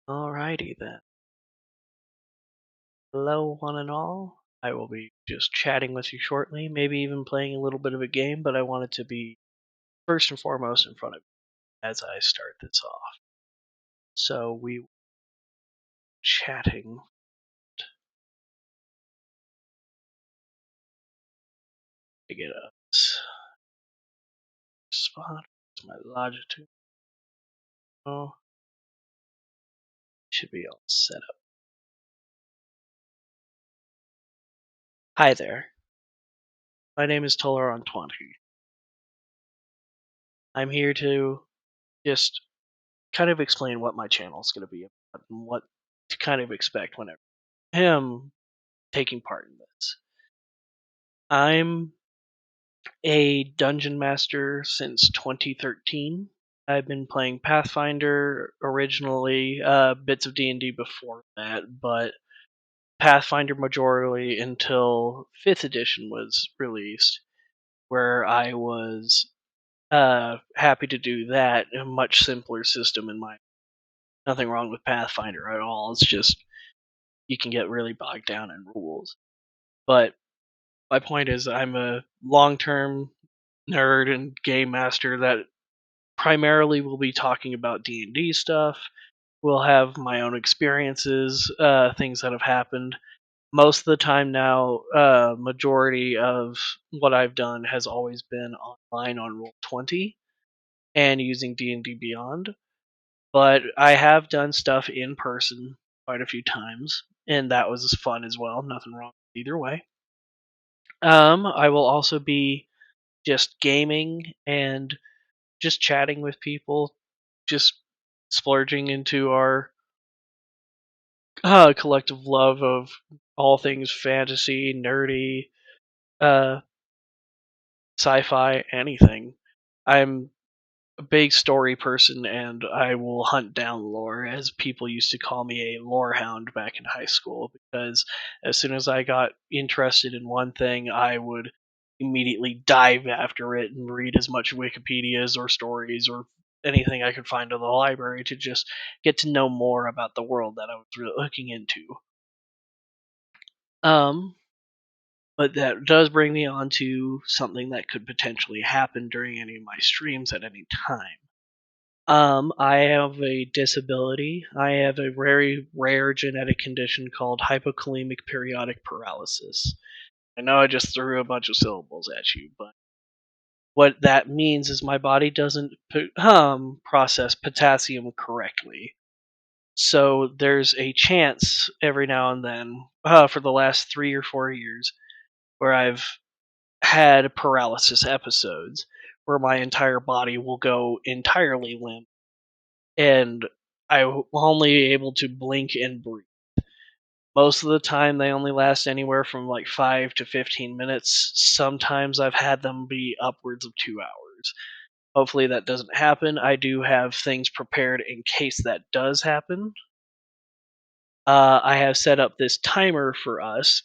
Alrighty then. Hello, one and all. I will be just chatting with you shortly, maybe even playing a little bit of a game, but I want it to be first and foremost in front of you as I start this off. So we were chatting to get a spot. My longitude. Oh, should be all set up. Hi there. My name is Toluron20s. I'm here to just kind of explain what my channel is going to be about and what to kind of expect whenever him taking part in this. I'm a dungeon master since 2013. I've been playing Pathfinder originally, bits of D&D before that, but Pathfinder majorly until 5th edition was released, where I was happy to do that. A much simpler system in my nothing wrong with Pathfinder at all. It's just you can get really bogged down in rules. But my point is, I'm a long-term nerd and game master that primarily we'll be talking about D&D stuff. We'll have my own experiences, things that have happened. Most of the time now, majority of what I've done has always been online on Roll20 and using D&D Beyond. But I have done stuff in person quite a few times, and that was fun as well. Nothing wrong either way. I will also be just gaming and just chatting with people, just splurging into our collective love of all things fantasy, nerdy, uh, sci-fi, anything. I'm a big story person, and I will hunt down lore, as people used to call me a lore hound back in high school, because as soon as I got interested in one thing, I would immediately dive after it and read as much Wikipedias or stories or anything I could find in the library to just get to know more about the world that I was really looking into. Um, but that does bring me on to something that could potentially happen during any of my streams at any time. I have a disability. I have a very rare genetic condition called hypokalemic periodic paralysis. I know I just threw a bunch of syllables at you, but what that means is my body doesn't process potassium correctly. So there's a chance every now and then, for the last 3 or 4 years, where I've had paralysis episodes where my entire body will go entirely limp and I'm only able to blink and breathe. Most of the time, they only last anywhere from like 5 to 15 minutes. Sometimes I've had them be upwards of 2 hours. Hopefully, that doesn't happen. I do have things prepared in case that does happen. I have set up this timer for us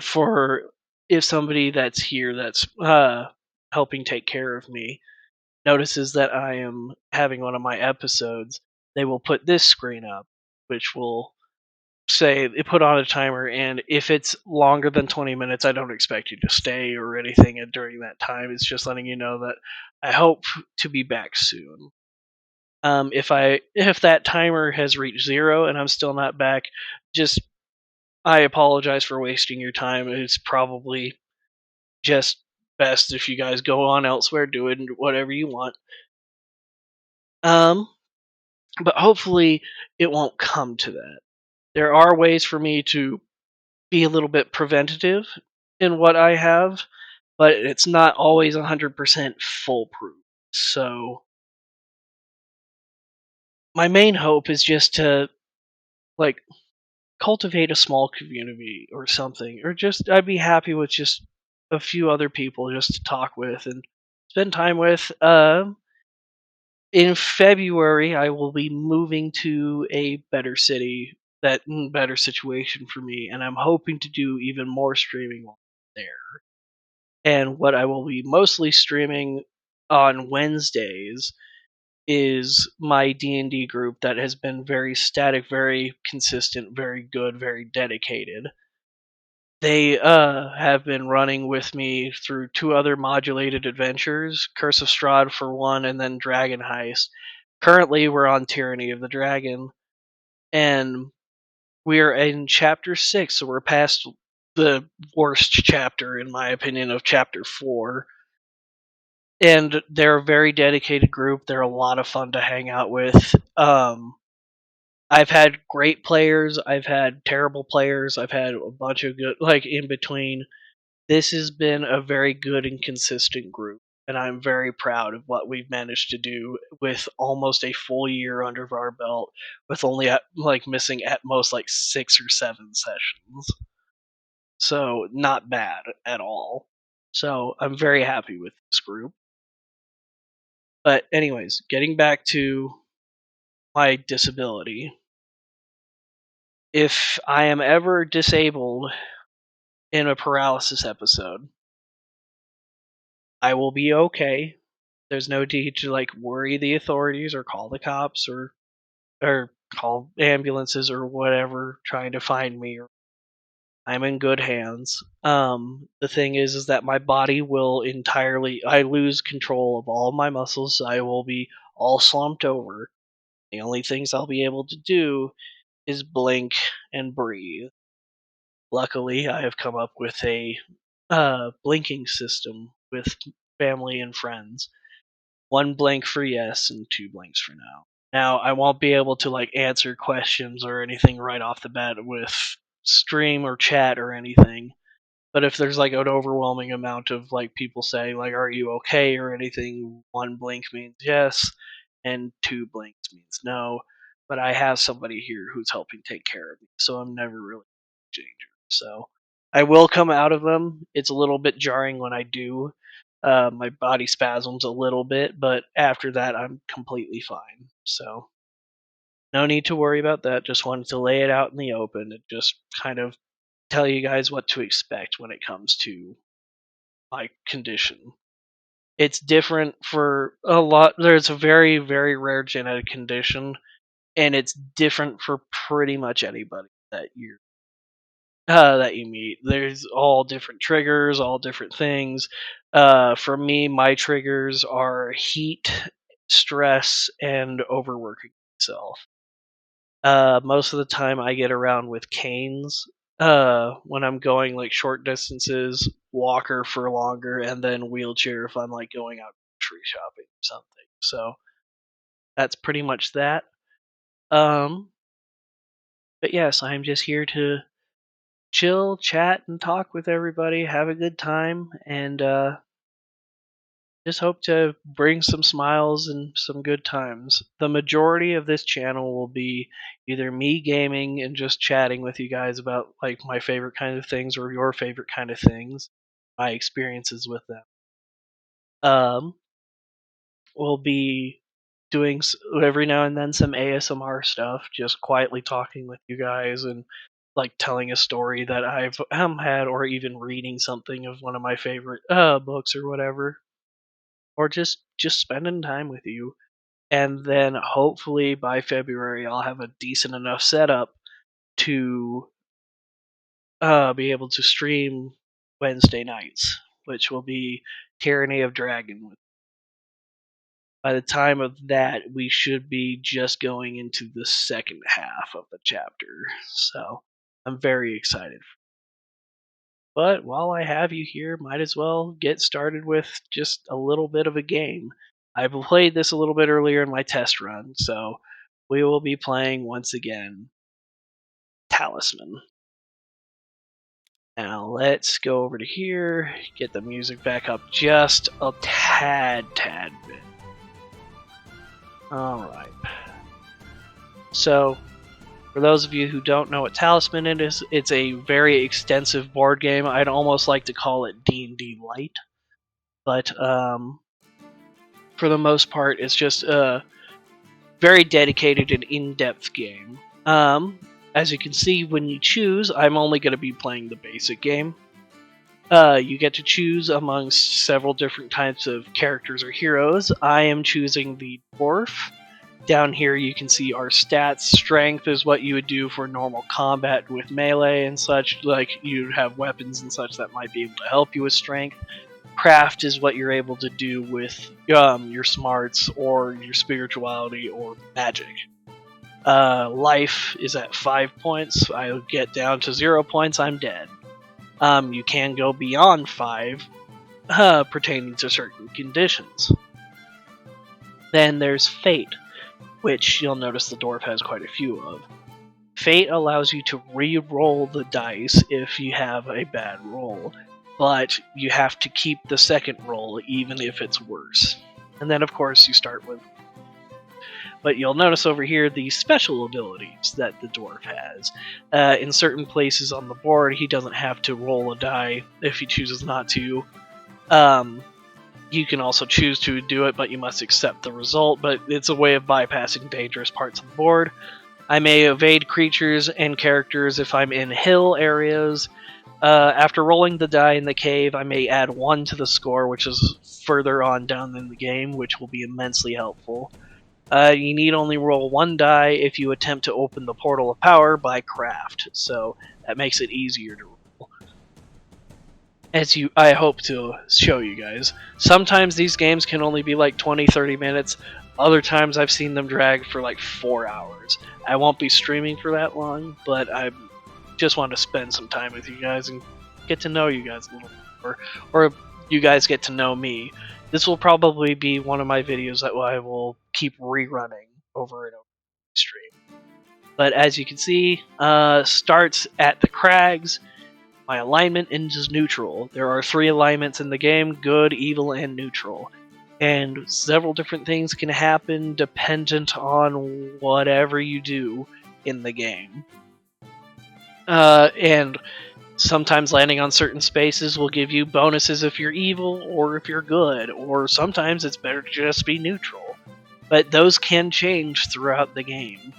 for if somebody that's here that's helping take care of me notices that I am having one of my episodes, they will put this screen up, which will say they put on a timer, and if it's longer than 20 minutes, I don't expect you to stay or anything during that time. It's just letting you know that I hope to be back soon. If that timer has reached zero and I'm still not back, just I apologize for wasting your time. It's probably just best if you guys go on elsewhere, do it whatever you want. Um, but hopefully it won't come to that. There are ways for me to be a little bit preventative in what I have, but it's not always 100% foolproof. So my main hope is just to like cultivate a small community or something, or just I'd be happy with just a few other people just to talk with and spend time with. In February, I will be moving to a better city, better situation for me, and I'm hoping to do even more streaming while I'm there. And what I will be mostly streaming on Wednesdays is my D&D group that has been very static, very consistent, very good, very dedicated. They have been running with me through 2 other modulated adventures, Curse of Strahd for one, and then Dragon Heist. Currently, we're on Tyranny of the Dragon, and we're in chapter 6, so we're past the worst chapter, in my opinion, of chapter 4. And they're a very dedicated group. They're a lot of fun to hang out with. I've had great players. I've had terrible players. I've had a bunch of good, like in between. This has been a very good and consistent group, and I'm very proud of what we've managed to do with almost a full year under our belt, with only missing at most like 6 or 7 sessions. So not bad at all. So I'm very happy with this group. But anyways, getting back to my disability. If I am ever disabled in a paralysis episode, I will be okay. There's no need to worry the authorities or call the cops or call ambulances or whatever trying to find me. I'm in good hands. The thing is that my body will I lose control of all of my muscles. So I will be all slumped over. The only things I'll be able to do is blink and breathe. Luckily, I have come up with a blinking system with family and friends. 1 blink for yes and 2 blinks for no. Now, I won't be able to answer questions or anything right off the bat with stream or chat or anything. But if there's an overwhelming amount of people saying are you okay or anything, 1 blink means yes and 2 blinks means no. But I have somebody here who's helping take care of me, so I'm never really in danger. So I will come out of them. It's a little bit jarring when I do. My body spasms a little bit, but after that, I'm completely fine. So no need to worry about that. Just wanted to lay it out in the open and just kind of tell you guys what to expect when it comes to my condition. It's different for a lot. There's a very, very rare genetic condition, and it's different for pretty much anybody that you meet. There's all different triggers, all different things. For me, my triggers are heat, stress, and overworking myself. Most of the time, I get around with canes. When I'm going short distances, walker for longer, and then wheelchair if I'm going out grocery shopping or something. So that's pretty much that. Um, but yes, I'm just here to chill, chat, and talk with everybody, have a good time, and just hope to bring some smiles and some good times. The majority of this channel will be either me gaming and just chatting with you guys about my favorite kind of things or your favorite kind of things, my experiences with them. We'll be doing every now and then some ASMR stuff, just quietly talking with you guys and telling a story that I've had, or even reading something of one of my favorite books or whatever, or just spending time with you. And then hopefully by February I'll have a decent enough setup to be able to stream Wednesday nights, which will be Tyranny of Dragon. By the time of that, we should be just going into the second half of the chapter. So I'm very excited. But while I have you here, might as well get started with just a little bit of a game. I played this a little bit earlier in my test run, so we will be playing once again Talisman. Now let's go over to here, get the music back up just a tad bit. Alright. So, for those of you who don't know what Talisman is, it's a very extensive board game. I'd almost like to call it D&D Light. But, for the most part, it's just a very dedicated and in-depth game. As you can see, when you choose, I'm only going to be playing the basic game. You get to choose amongst several different types of characters or heroes. I am choosing the dwarf. Down here you can see our stats. Strength is what you would do for normal combat with melee and such, like you'd have weapons and such that might be able to help you with strength. Craft is what you're able to do with your smarts or your spirituality or magic. Life is at 5 points. I get down to 0 points, I'm dead. You can go beyond 5 pertaining to certain conditions. Then there's Fate, which you'll notice the dwarf has quite a few of. Fate allows you to re-roll the dice if you have a bad roll, but you have to keep the second roll even if it's worse. And then of course you start with... But you'll notice over here the special abilities that the dwarf has. In certain places on the board, he doesn't have to roll a die if he chooses not to. You can also choose to do it, but you must accept the result, but it's a way of bypassing dangerous parts of the board. I may evade creatures and characters if I'm in hill areas. After rolling the die in the cave, I may add 1 to the score, which is further on down in the game, which will be immensely helpful. You need only roll 1 die if you attempt to open the Portal of Power by craft, so that makes it easier to roll. I hope to show you guys. Sometimes these games can only be like 20-30 minutes. Other times I've seen them drag for like 4 hours. I won't be streaming for that long, but I just want to spend some time with you guys and get to know you guys a little more, or you guys get to know me. This will probably be one of my videos that I will keep rerunning over and over stream. But as you can see, starts at the crags. My alignment is neutral. There are 3 alignments in the game: good, evil, and neutral. And several different things can happen dependent on whatever you do in the game. And sometimes landing on certain spaces will give you bonuses if you're evil or if you're good, or sometimes it's better to just be neutral. But those can change throughout the game.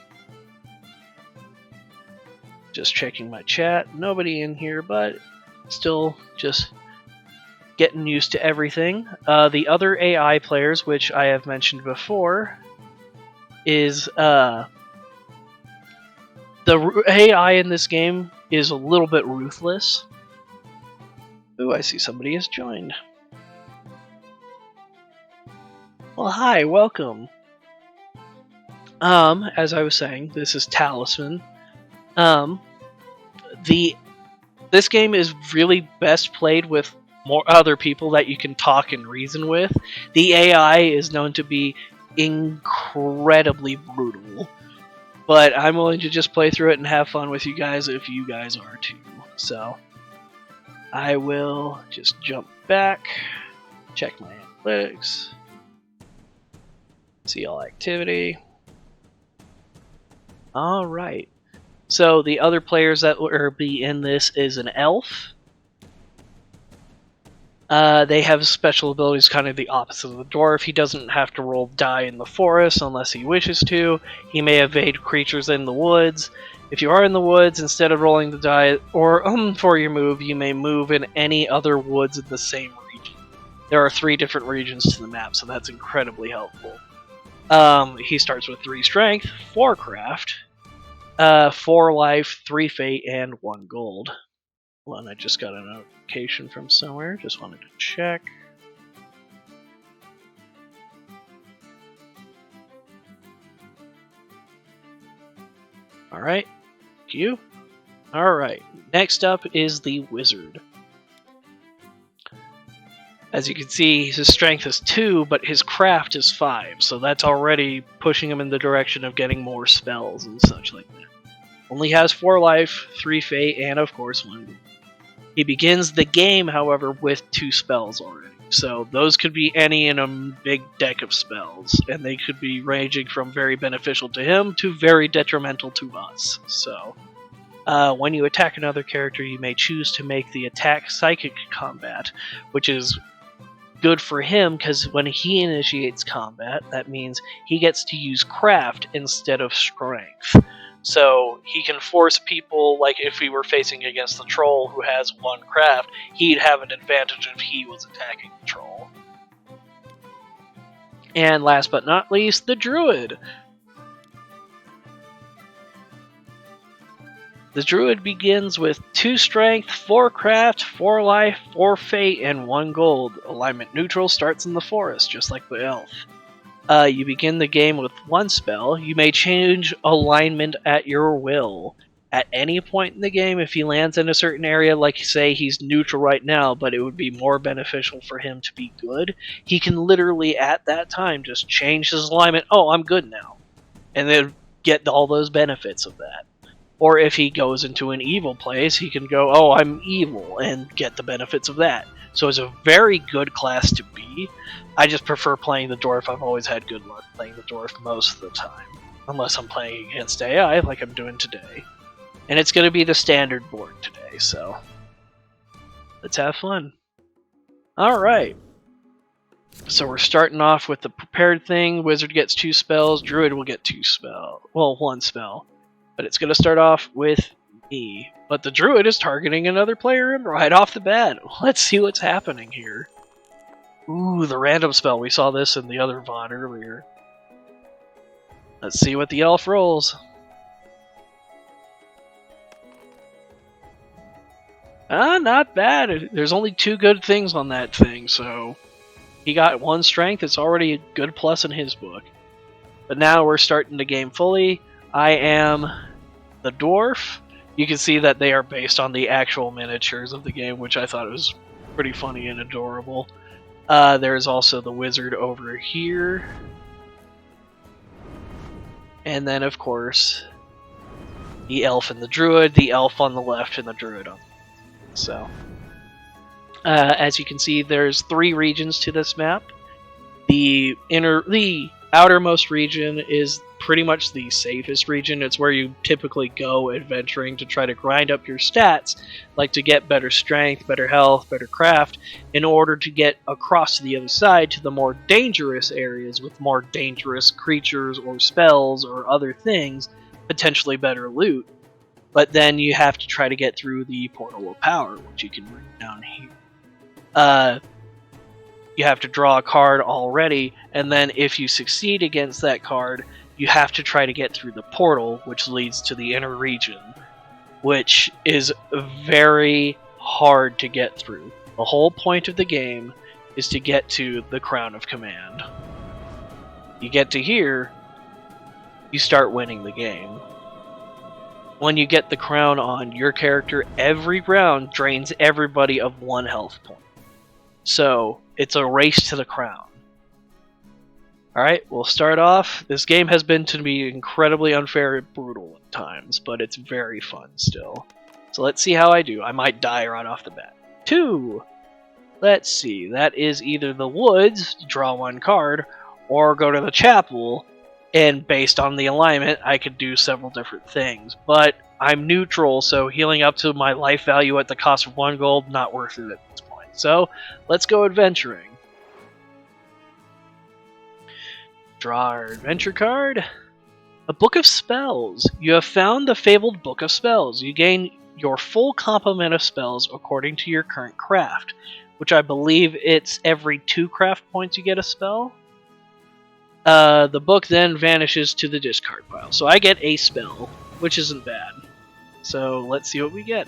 Just checking my chat. Nobody in here, but still just getting used to everything. The other AI players, which I have mentioned before, is the AI in this game is a little bit ruthless. Ooh, I see somebody has joined. Well, hi, welcome. As I was saying, this is Talisman. This game is really best played with more other people that you can talk and reason with. The AI is known to be incredibly brutal, but I'm willing to just play through it and have fun with you guys if you guys are too. So I will just jump back, check my analytics, see all activity. Alright, so the other players that will be in this is an elf. They have special abilities kind of the opposite of the dwarf. He doesn't have to roll die in the forest unless he wishes to. He may evade creatures in the woods. If you are in the woods, instead of rolling the die or for your move, you may move in any other woods in the same region. There are 3 different regions to the map, so that's incredibly helpful. He starts with 3 strength, 4 craft, 4 life, 3 fate, and 1 gold. Hold on, I just got a notification from somewhere. Just wanted to check. Alright, thank you. Alright, next up is the wizard. As you can see, his strength is 2, but his craft is 5, so that's already pushing him in the direction of getting more spells and such like that. Only has 4 life, 3 fate, and of course 1 gold. He begins the game, however, with 2 spells already. So those could be any in a big deck of spells, and they could be ranging from very beneficial to him to very detrimental to us. So when you attack another character, you may choose to make the attack psychic combat, which is good for him because when he initiates combat, that means he gets to use craft instead of strength. So he can force people, like if he were facing against the troll who has 1 craft, he'd have an advantage if he was attacking the troll. And last but not least, the druid. The druid begins with 2 strength, 4 craft, 4 life, 4 fate, and 1 gold. Alignment neutral, starts in the forest, just like the elf. You begin the game with 1 spell. You may change alignment at your will. At any point in the game, if he lands in a certain area, like say he's neutral right now, but it would be more beneficial for him to be good, he can literally at that time just change his alignment. Oh, I'm good now. And then get all those benefits of that. Or if he goes into an evil place, he can go, oh, I'm evil, and get the benefits of that. So it's a very good class to be. I just prefer playing the dwarf. I've always had good luck playing the dwarf most of the time. Unless I'm playing against AI, like I'm doing today. And it's going to be the standard board today, so let's have fun. Alright. So we're starting off with the prepared thing. Wizard gets 2 spells. Druid will get 2 spells. Well, 1 spell. But it's going to start off with me. But the druid is targeting another player right off the bat. Let's see what's happening here. Ooh, the random spell. We saw this in the other VOD earlier. Let's see what the elf rolls. Not bad. There's only 2 good things on that thing, so he got 1 strength. It's already a good plus in his book. But now we're starting the game fully. I am the dwarf. You can see that they are based on the actual miniatures of the game, which I thought was pretty funny and adorable. There's also the wizard over here. And then, of course, the elf and the druid, the elf on the left and the druid on the right. So, as you can see, there's 3 regions to this map. The outermost region is pretty much the safest region. It's where you typically go adventuring to try to grind up your stats, like to get better strength, better health, better craft, in order to get across to the other side to the more dangerous areas with more dangerous creatures or spells or other things, potentially better loot. But then you have to try to get through the portal of power, which you can bring down here. You have to draw a card already, and then if you succeed against that card, you have to try to get through the portal, which leads to the inner region, which is very hard to get through. The whole point of the game is to get to the Crown of Command. You get to here, you start winning the game. When you get the crown on your character, every round drains everybody of 1 health point. So, it's a race to the crown. Alright, we'll start off. This game has been to be incredibly unfair and brutal at times, but it's very fun still. So let's see how I do. I might die right off the bat. 2! Let's see, that is either the woods, draw 1 card, or go to the chapel, and based on the alignment, I could do several different things. But I'm neutral, so healing up to my life value at the cost of 1 gold, not worth it at this point. So, let's go adventuring. Draw our adventure card. A Book of Spells. You have found the fabled Book of Spells. You gain your full complement of spells according to your current craft, which I believe it's every 2 craft points you get a spell. The book then vanishes to the discard pile. So I get a spell, which isn't bad. So let's see what we get.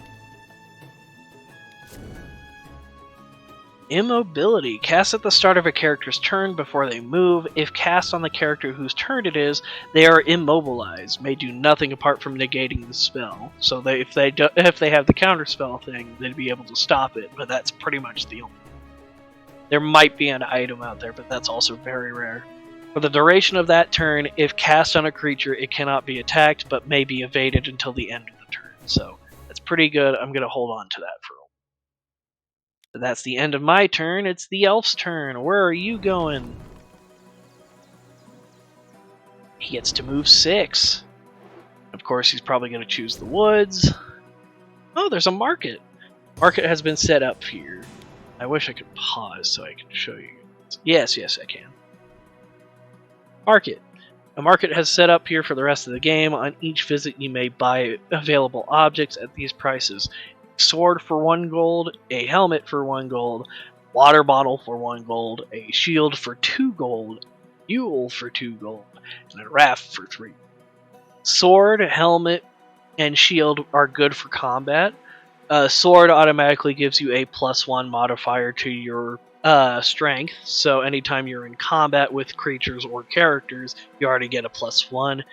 Immobility. Cast at the start of a character's turn before they move. If cast on the character whose turn it is, they are immobilized. May do nothing apart from negating the spell. So if they have the counterspell thing, they'd be able to stop it. But that's pretty much the only. There might be an item out there, but that's also very rare. For the duration of that turn, if cast on a creature, it cannot be attacked, but may be evaded until the end of the turn. So that's pretty good. I'm going to hold on to that for a while. That's the end of my turn. It's the elf's turn. Where are you going? He gets to move 6. Of course, he's probably going to choose the woods. Oh, there's a market. Market has been set up here. I wish I could pause so I could show you. Yes, I can. Market. A market has set up here for the rest of the game. On each visit, you may buy available objects at these prices. Sword for 1 gold, a helmet for 1 gold, water bottle for 1 gold, a shield for 2 gold, mule for 2 gold, and a raft for 3. Sword, helmet, and shield are good for combat. Sword automatically gives you a +1 modifier to your strength, so anytime you're in combat with creatures or characters, you already get a +1.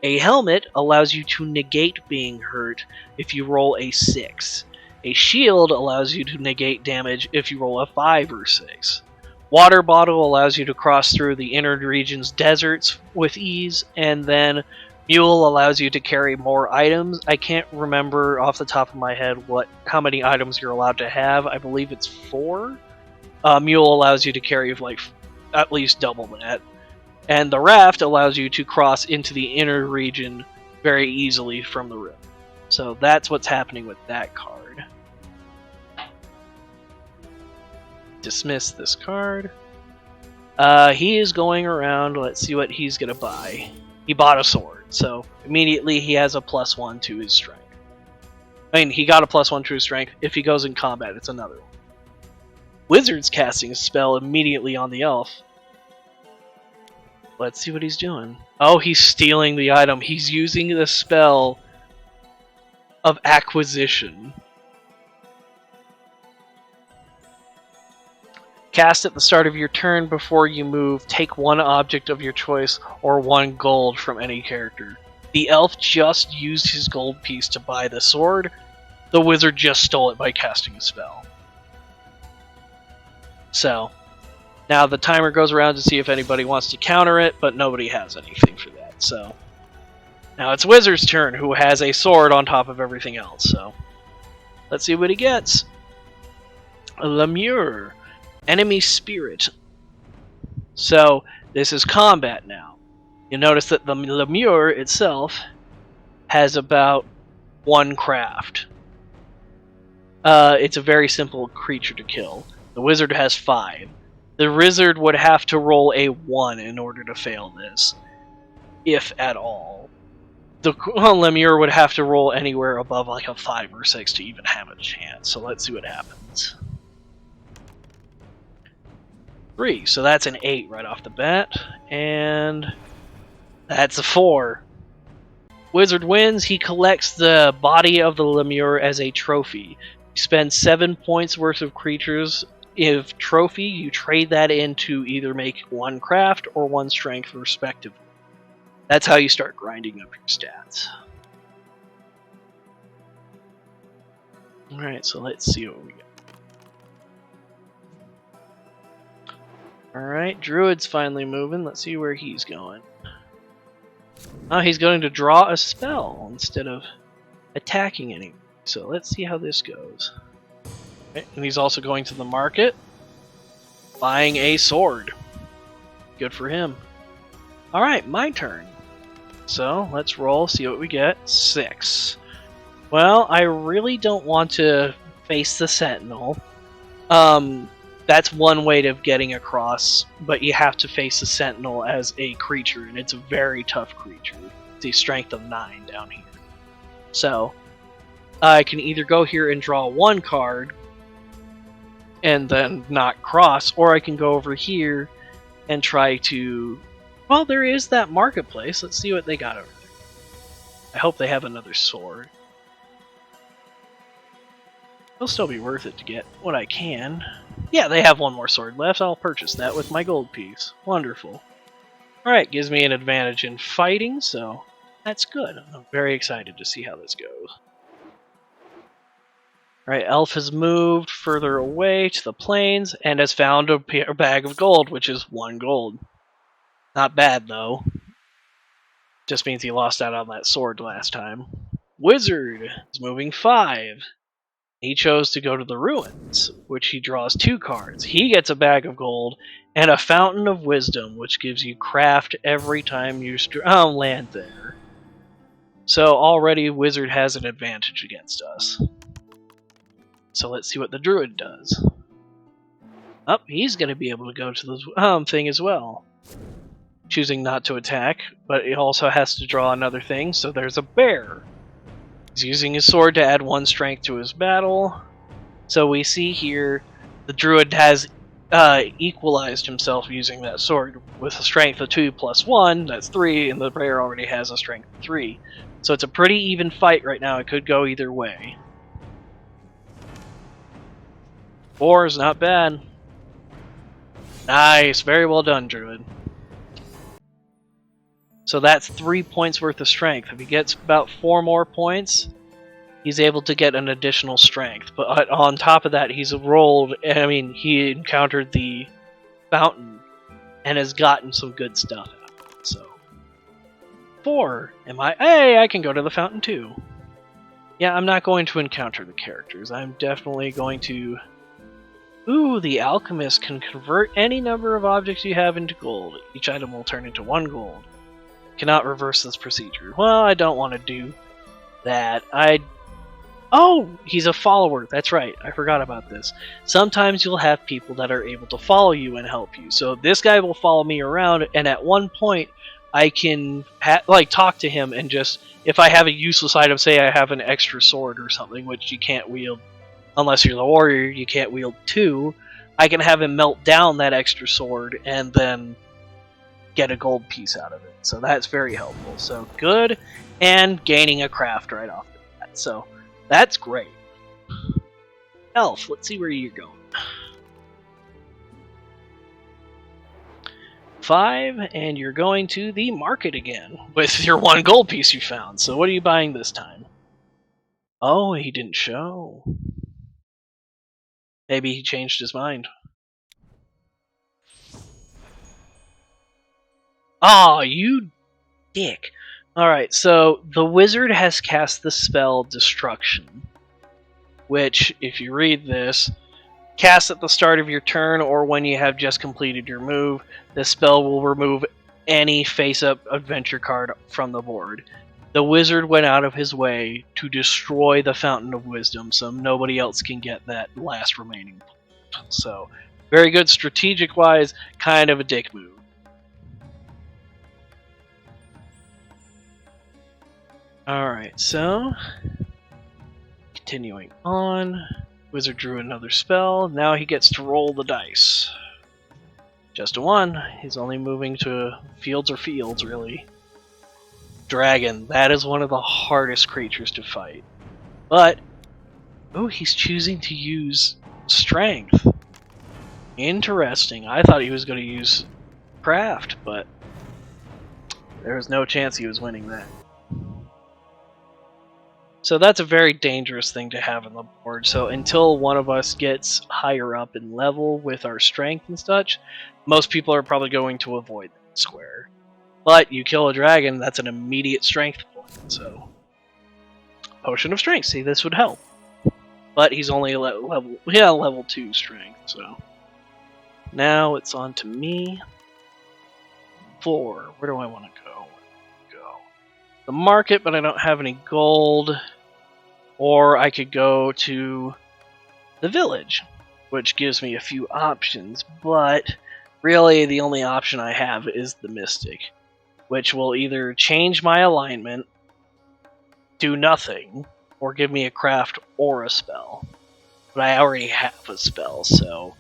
A helmet allows you to negate being hurt if you roll a 6. A shield allows you to negate damage if you roll a 5 or 6. Water bottle allows you to cross through the inner region's deserts with ease, and then mule allows you to carry more items. I can't remember off the top of my head how many items you're allowed to have. I believe it's 4. Mule allows you to carry like at least double that. And the raft allows you to cross into the inner region very easily from the river. So that's what's happening with that card. Dismiss this card. He is going around. Let's see what he's going to buy. He bought a sword, so immediately he has a +1 to his strength. I mean, he got a +1 to his strength. If he goes in combat, it's another one. Wizard's casting a spell immediately on the elf. Let's see what he's doing. Oh, he's stealing the item. He's using the spell of acquisition. Cast at the start of your turn before you move. Take 1 object of your choice or 1 gold from any character. The elf just used his gold piece to buy the sword. The wizard just stole it by casting a spell. So, now the timer goes around to see if anybody wants to counter it, but nobody has anything for that. So, now it's Wizard's turn, who has a sword on top of everything else. So, let's see what he gets. Lemure. Enemy spirit. So, this is combat now. You notice that the lemure itself has about 1 craft. It's a very simple creature to kill. The wizard has 5. The wizard would have to roll a 1 in order to fail this, if at all. The lemure would have to roll anywhere above like a 5 or 6 to even have a chance. So let's see what happens. 3, so that's an 8 right off the bat, and that's a 4. Wizard wins. He collects the body of the lemure as a trophy. You spend 7 points worth of creatures. If trophy, you trade that in to either make 1 craft or 1 strength respectively. That's how you start grinding up your stats. Alright, so let's see what we got. Alright, Druid's finally moving. Let's see where he's going. Oh, he's going to draw a spell instead of attacking anyone. So let's see how this goes. Okay, and he's also going to the market, buying a sword. Good for him. Alright, my turn. So let's roll, see what we get. 6. Well, I really don't want to face the Sentinel. That's one way of getting across, but you have to face the Sentinel as a creature, and it's a very tough creature. It's a strength of 9 down here. So, I can either go here and draw 1 card, and then not cross, or I can go over here and try to... Well, there is that marketplace. Let's see what they got over there. I hope they have another sword. It'll still be worth it to get what I can. Yeah, they have 1 more sword left. I'll purchase that with my gold piece. Wonderful. Alright, gives me an advantage in fighting, so that's good. I'm very excited to see how this goes. Alright, Elf has moved further away to the plains and has found a bag of gold, which is 1 gold. Not bad, though. Just means he lost out on that sword last time. Wizard is moving 5. He chose to go to the ruins, which he draws 2 cards. He gets a bag of gold and a fountain of wisdom, which gives you craft every time you land there. So already Wizard has an advantage against us. So let's see what the druid does. Oh, he's going to be able to go to the thing as well. choosing not to attack, but it also has to draw another thing, so there's a bear. He's using his sword to add 1 strength to his battle. So we see here the druid has equalized himself using that sword with a strength of 2 plus 1, that's 3, and the bear already has a strength of 3. So it's a pretty even fight right now. It could go either way. 4 is not bad. Nice, very well done, druid. So that's 3 points worth of strength. If he gets about 4 more points, he's able to get an additional strength. But on top of that, he's rolled, he encountered the fountain and has gotten some good stuff out of it. So 4. Hey, I can go to the fountain too. Yeah, I'm not going to encounter the characters. I'm definitely going to... Ooh, the alchemist can convert any number of objects you have into gold. Each item will turn into 1 gold. Cannot reverse this procedure. Well, I don't want to do that. Oh, he's a follower. That's right. I forgot about this. Sometimes you'll have people that are able to follow you and help you. So this guy will follow me around, and at one point, I can talk to him and just, if I have a useless item, say I have an extra sword or something, which you can't wield unless you're the warrior, you can't wield 2. I can have him melt down that extra sword and then get a gold piece out of it. So that's very helpful. So good, and gaining a craft right off the bat. So that's great. Elf, let's see where you're going. 5, and you're going to the market again with your 1 gold piece you found. So what are you buying this time? Oh, he didn't show. Maybe he changed his mind. Aw, you dick. Alright, so the wizard has cast the spell Destruction, which, if you read this, cast at the start of your turn or when you have just completed your move. This spell will remove any face-up adventure card from the board. The wizard went out of his way to destroy the Fountain of Wisdom, so nobody else can get that last remaining point. So, very good strategic-wise, kind of a dick move. Alright, so continuing on, wizard drew another spell. Now he gets to roll the dice. Just a 1. He's only moving to fields, really. Dragon, that is one of the hardest creatures to fight. But, oh, he's choosing to use strength. Interesting. I thought he was going to use craft, but there was no chance he was winning that. So that's a very dangerous thing to have on the board. So until one of us gets higher up in level with our strength and such, most people are probably going to avoid that square. But you kill a dragon, that's an immediate strength point. So Potion of Strength, see, this would help. But he's only level 2 strength, so now it's on to me. 4. Where do I want to go? The market, but I don't have any gold. Or I could go to the village, which gives me a few options, but really the only option I have is the Mystic, which will either change my alignment, do nothing, or give me a craft or a spell. But I already have a spell, so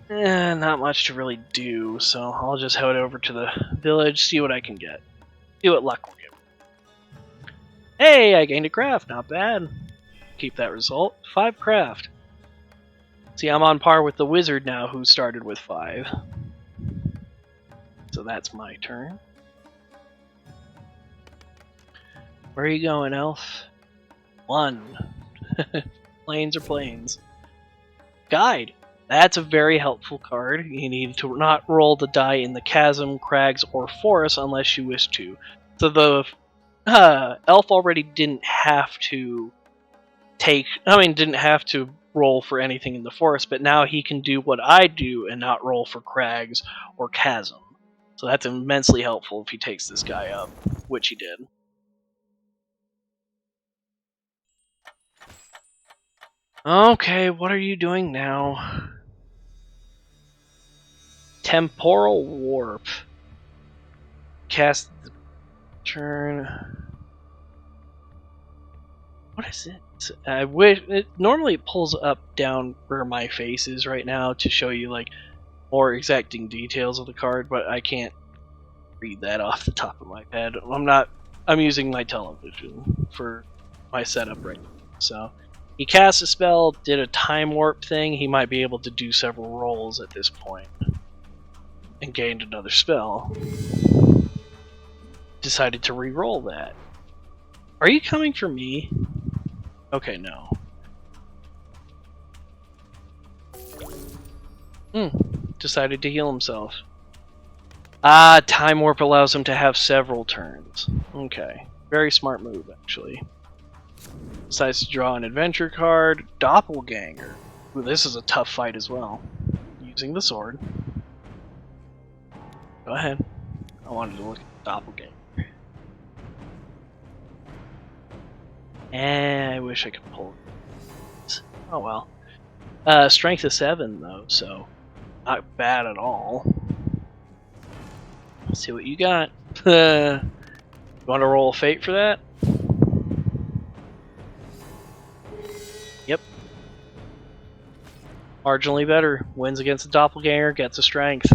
not much to really do, so I'll just head over to the village, see what I can get. See what luck will give. Hey, I gained a craft, not bad. Keep that result. 5 craft. See, I'm on par with the wizard now, who started with 5. So that's my turn. Where are you going, elf? 1. Planes are planes. Guide. That's a very helpful card. You need to not roll the die in the chasm, crags, or forest unless you wish to. So the elf already didn't have to roll for anything in the forest, but now he can do what I do and not roll for crags or chasm. So that's immensely helpful if he takes this guy up, which he did. Okay, what are you doing now? Temporal Warp. cast the turn. What is it? I wish it normally pulls up down where my face is right now to show you like more exacting details of the card, but I can't read that off the top of my head. I'm using my television for my setup right now. So he cast a spell, did a time warp thing. He might be able to do several rolls at this point, and gained another spell. Decided to re-roll that. Are you coming for me? Okay, no. Decided to heal himself. Ah, time warp allows him to have several turns. Okay, very smart move actually. Decides to draw an adventure card, Doppelganger. Ooh, this is a tough fight as well. Using the sword. Go ahead. I wanted to look at Doppelganger. And I wish I could pull it. Oh well. Strength is 7 though, so not bad at all. Let's see what you got. You want to roll a fate for that? Yep. Marginally better. Wins against the Doppelganger, gets a strength.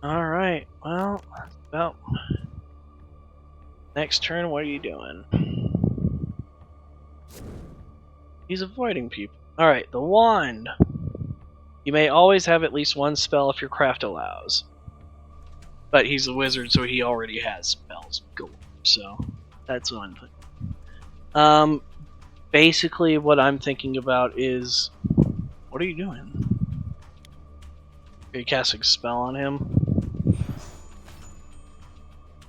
Alright, well, that's about... Next turn, what are you doing? He's avoiding people. Alright, the wand. You may always have at least one spell if your craft allows. But he's a wizard, so he already has spells galore, so that's one thing. Basically what I'm thinking about is... What are you doing? Are you casting a spell on him?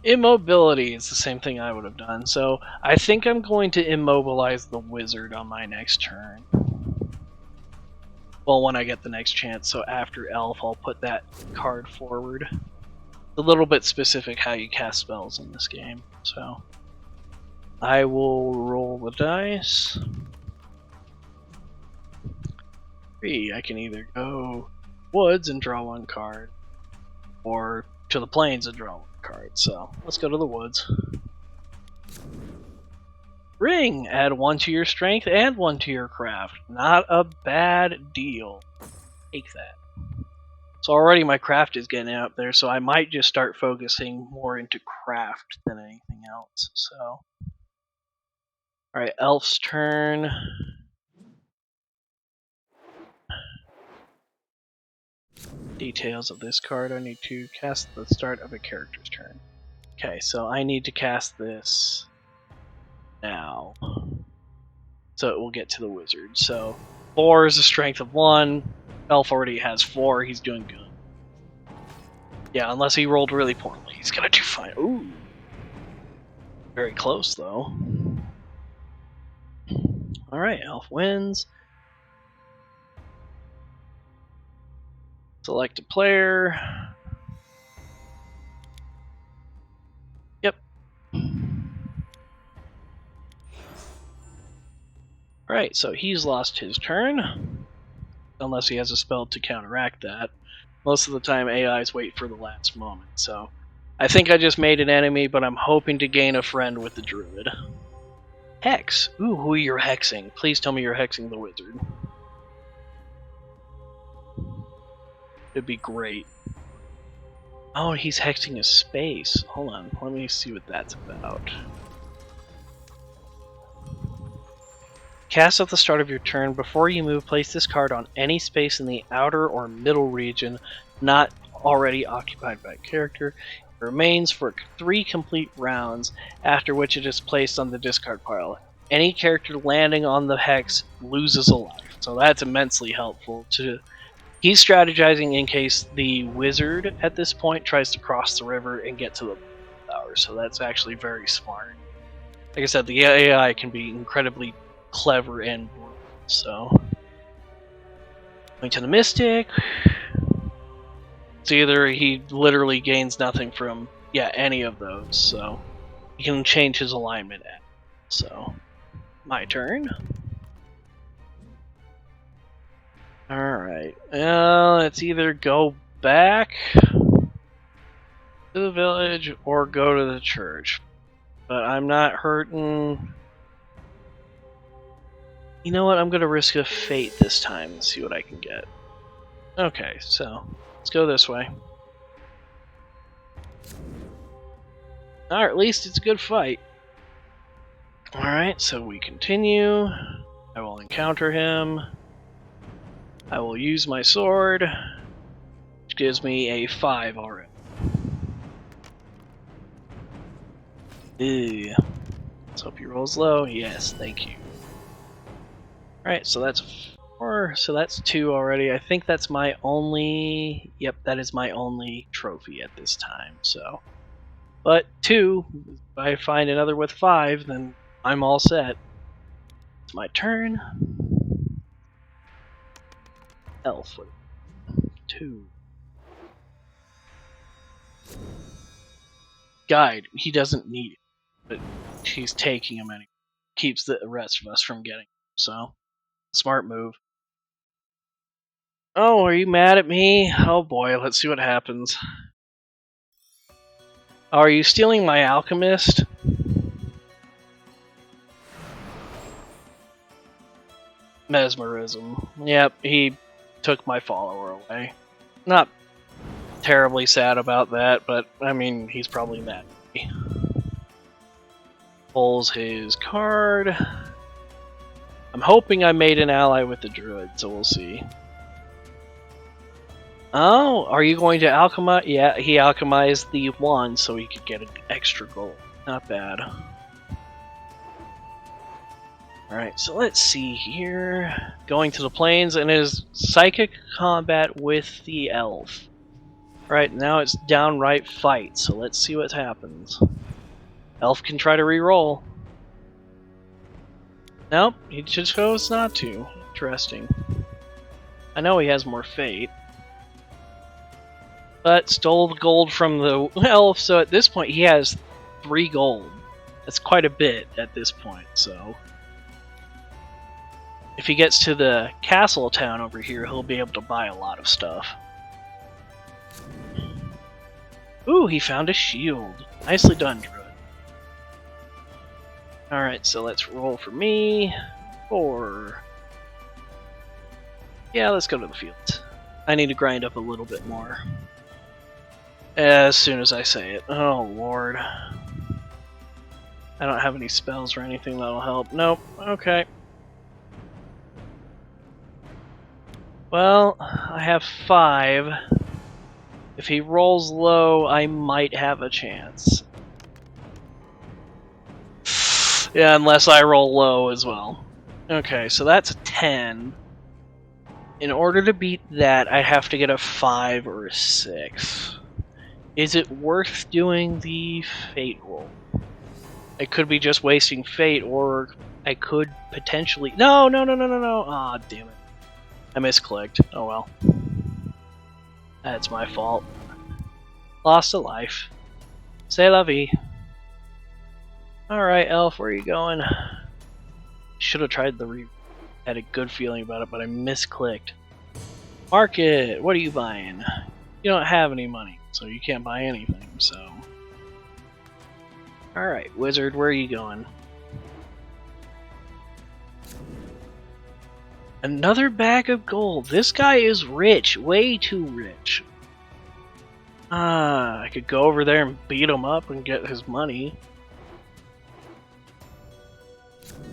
Immobility is the same thing I would have done, so I think I'm going to immobilize the wizard on my next turn. Well, when I get the next chance, so after Elf, I'll put that card forward. It's a little bit specific how you cast spells in this game, so I will roll the dice. 3, I can either go woods and draw one card, or to the plains and draw one card, so let's go to the woods. Ring! Add 1 to your strength and 1 to your craft. Not a bad deal. Take that. So already my craft is getting up there, so I might just start focusing more into craft than anything else. So, alright, Elf's turn. Details of this card. I need to cast at the start of a character's turn. Okay, so I need to cast this now. So it will get to the wizard. So 4 is a strength of 1. Elf already has 4. He's doing good. Yeah, unless he rolled really poorly. He's gonna do fine. Ooh. Very close, though. Alright, Elf wins. Select a player. Yep. Alright, so he's lost his turn. Unless he has a spell to counteract that. Most of the time AIs wait for the last moment, so I think I just made an enemy, but I'm hoping to gain a friend with the druid. Hex! Ooh, who are you hexing? Please tell me you're hexing the wizard. It'd be great. Oh, he's hexing a space. Hold on, let me see what that's about. Cast at the start of your turn. Before you move, place this card on any space in the outer or middle region not already occupied by a character. It remains for 3 complete rounds, after which it is placed on the discard pile. Any character landing on the hex loses a life, so that's immensely helpful. He's strategizing in case the wizard at this point tries to cross the river and get to the tower, so that's actually very smart. Like I said, the AI can be incredibly clever and brutal, so going to the Mystic. It's either he literally gains nothing from any of those, so he can change his alignment at. So my turn. Alright. It's either go back to the village or go to the church. But I'm not hurting. You know what? I'm going to risk a fate this time and see what I can get. Okay, so let's go this way. Or at least it's a good fight. Alright, so we continue. I will encounter him. I will use my sword, which gives me a 5 already. Ew. Let's hope he rolls low. Yes, thank you. Alright, so that's 4, so that's 2 already. I think that's my only... Yep, that is my only trophy at this time, so... But 2, if I find another with 5, then I'm all set. It's my turn. Elf with 2. Guide, he doesn't need it, but she's taking him and keeps the rest of us from getting him, so smart move. Oh, are you mad at me? Oh boy, let's see what happens. Oh, are you stealing my alchemist? Mesmerism. Yep, he took my follower away. Not terribly sad about that, but I mean, he's probably mad at me. Pulls his card. I'm hoping I made an ally with the druid, so we'll see. Oh, are you going to alchemize? Yeah, he alchemized the 1 so he could get an extra gold. Not bad. Alright, so let's see here. Going to the plains and his psychic combat with the elf. Right, now it's downright fight, so let's see what happens. Elf can try to re-roll. Nope, he just chose not to. Interesting. I know he has more fate. But stole the gold from the elf, so at this point he has 3 gold. That's quite a bit at this point, so... If he gets to the castle town over here, he'll be able to buy a lot of stuff. Ooh, he found a shield. Nicely done, Druid. Alright, so let's roll for me. 4. Yeah, let's go to the field. I need to grind up a little bit more. As soon as I say it. Oh, Lord. I don't have any spells or anything that'll help. Nope. Okay. Well, I have 5. If he rolls low, I might have a chance. Yeah, unless I roll low as well. Okay, so that's a 10. In order to beat that, I have to get a 5 or a 6. Is it worth doing the fate roll? I could be just wasting fate, or I could potentially... No! Aw, damn it. I misclicked. Oh well. That's my fault. Lost a life. C'est la vie. Alright, Elf, where are you going? Should have tried the had a good feeling about it, but I misclicked. Market! What are you buying? You don't have any money, so you can't buy anything, so... Alright, Wizard, where are you going? Another bag of gold. This guy is rich. Way too rich. I could go over there and beat him up and get his money.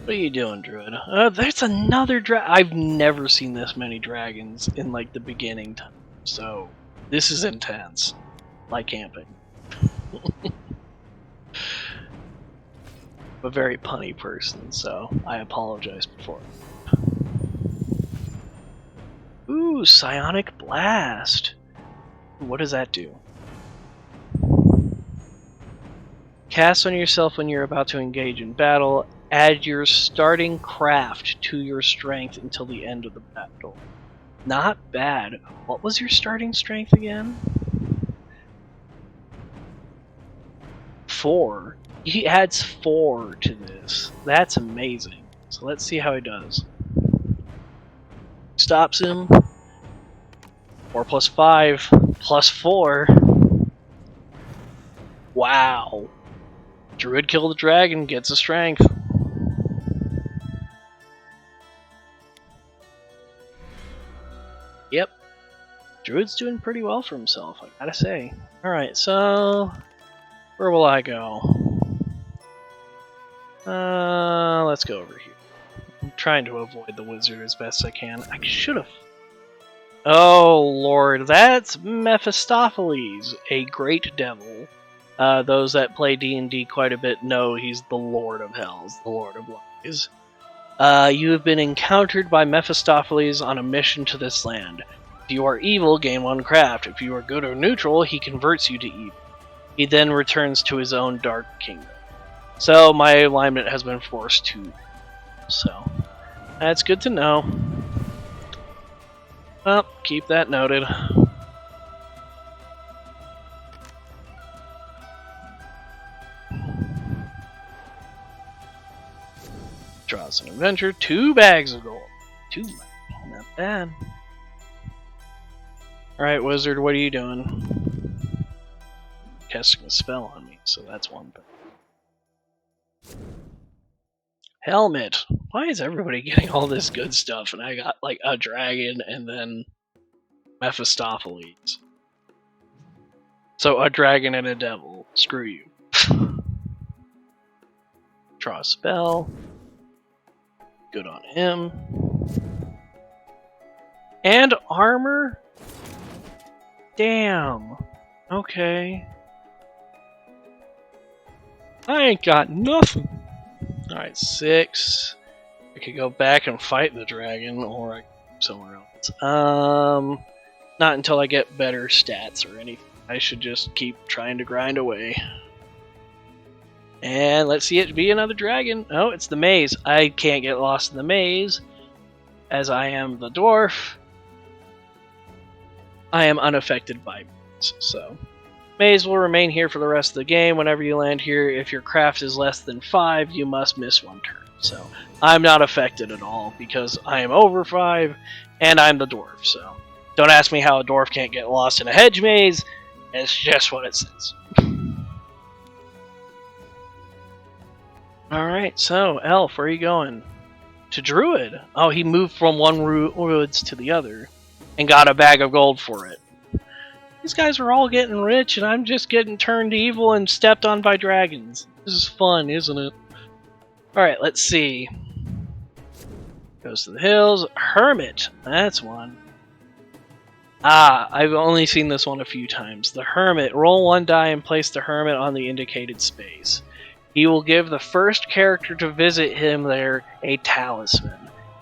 What are you doing, Druid? There's another I've never seen this many dragons in, like, the beginning time. So, this is intense. Like camping. I'm a very punny person, so I apologize before. Ooh, Psionic Blast. What does that do? Cast on yourself when you're about to engage in battle. Add your starting craft to your strength until the end of the battle. Not bad. What was your starting strength again? 4. He adds 4 to this. That's amazing. So let's see how he does. Stops him. 4 plus 5. +4. Wow. Druid kill the dragon, gets a strength. Yep. Druid's doing pretty well for himself, I gotta say. Alright, so where will I go? Let's go over here. I'm trying to avoid the wizard as best I can. I should have. Oh lord, that's Mephistopheles, a great devil. Those that play D&D quite a bit know he's the Lord of Hells, the Lord of Lies. You have been encountered by Mephistopheles on a mission to this land. If you are evil, gain 1 craft. If you are good or neutral, he converts you to evil. He then returns to his own dark kingdom. So my alignment has been forced to. So that's good to know. Well, keep that noted. Draws an adventure, 2 bags of gold. 2, not bad. Alright, wizard, what are you doing? Casting a spell on me, so that's one thing. Helmet! Why is everybody getting all this good stuff and I got like a dragon and then Mephistopheles? So a dragon and a devil. Screw you. Draw a spell. Good on him. And armor? Damn. Okay. I ain't got nothing. Alright, 6. I could go back and fight the dragon, or I could go somewhere else. Not until I get better stats or anything. I should just keep trying to grind away. And let's see it be another dragon. Oh, it's the maze. I can't get lost in the maze, as I am the dwarf. I am unaffected by maze, so maze will remain here for the rest of the game. Whenever you land here, if your craft is less than 5, you must miss 1 turn. So I'm not affected at all because I am over 5 and I'm the dwarf. So don't ask me how a dwarf can't get lost in a hedge maze. It's just what it says. Alright, so Elf, where are you going? To Druid. Oh, he moved from one woods to the other and got a bag of gold for it. These guys are all getting rich and I'm just getting turned evil and stepped on by dragons. This is fun, isn't it? Alright, let's see. Goes to the hills. Hermit. That's one. Ah, I've only seen this one a few times. The Hermit. Roll 1 die and place the Hermit on the indicated space. He will give the first character to visit him there a talisman,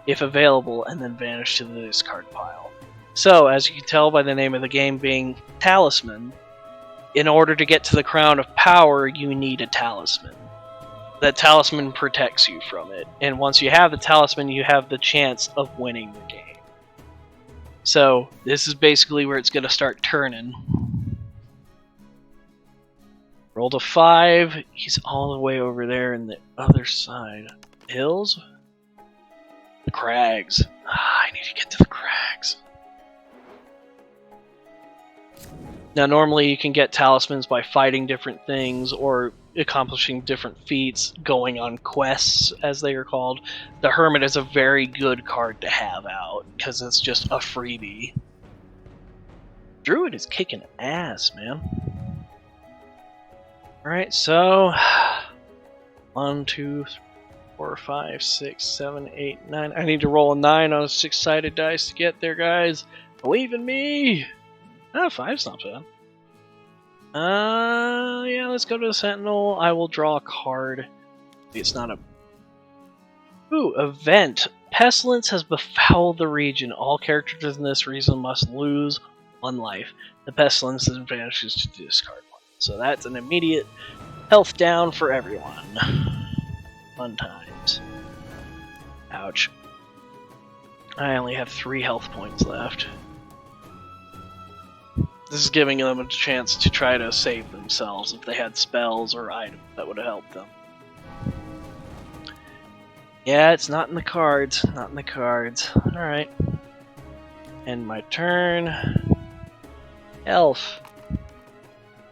if available, and then vanish to the discard pile. So, as you can tell by the name of the game being Talisman, in order to get to the Crown of Power, you need a talisman. That talisman protects you from it, and once you have the talisman, you have the chance of winning the game. So, this is basically where it's going to start turning. Rolled a 5. He's all the way over there in the other side. Hills? The crags. I need to get to the crags. Now, normally you can get talismans by fighting different things or accomplishing different feats, going on quests, as they are called. The Hermit is a very good card to have out, because it's just a freebie. Druid is kicking ass, man. Alright, so 1, 2, 3, 4, 5, 6, 7, 8, 9. I need to roll a 9 on a 6-sided dice to get there, guys. Believe in me! Ah, 5's not bad. Yeah, let's go to the Sentinel. I will draw a card. It's not a... Ooh, event. Pestilence has befouled the region. All characters in this region must lose 1 life. The pestilence then vanishes to the discard one. So that's an immediate health down for everyone. Fun times. Ouch. I only have 3 health points left. This is giving them a chance to try to save themselves if they had spells or items that would have helped them. Yeah, it's not in the cards. Not in the cards. Alright. End my turn. Elf.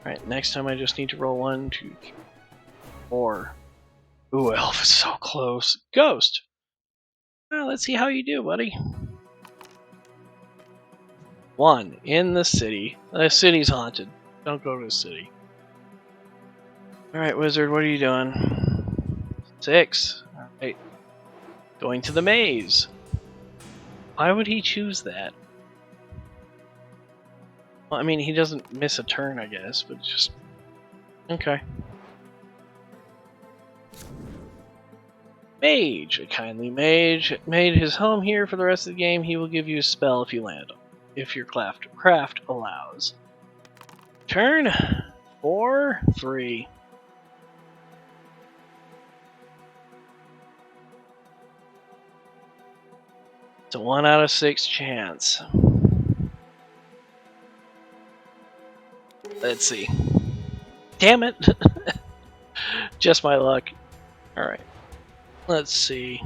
Alright, next time I just need to roll 1, 2, 3, 4. Ooh, elf is so close. Ghost! Well, let's see how you do, buddy. 1. In the city. The city's haunted. Don't go to the city. Alright, wizard, what are you doing? 6. Alright. Going to the maze. Why would he choose that? Well, I mean, he doesn't miss a turn, I guess, but just... Okay. Mage. A kindly mage made his home here for the rest of the game. He will give you a spell if you land on it, if your craft allows. Turn 4, 3. It's a 1 out of 6 chance. Let's see. Damn it! Just my luck. Alright. Let's see.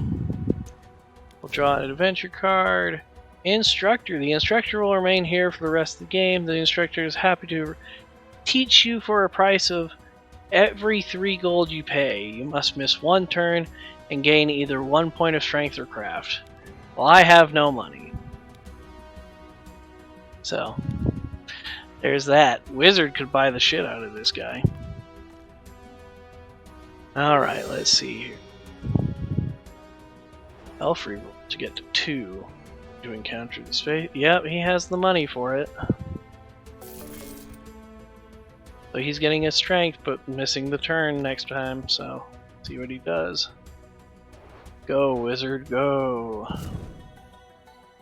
We'll draw an adventure card. Instructor. The instructor will remain here for the rest of the game. The instructor is happy to teach you for a price of every 3 gold you pay. You must miss 1 turn and gain either 1 point of strength or craft. Well, I have no money. So, there's that. Wizard could buy the shit out of this guy. Alright, let's see here. Elf reroll to get to 2 to encounter this fate. Yep, he has the money for it. So he's getting his strength, but missing the turn next time, so see what he does. Go, wizard, go.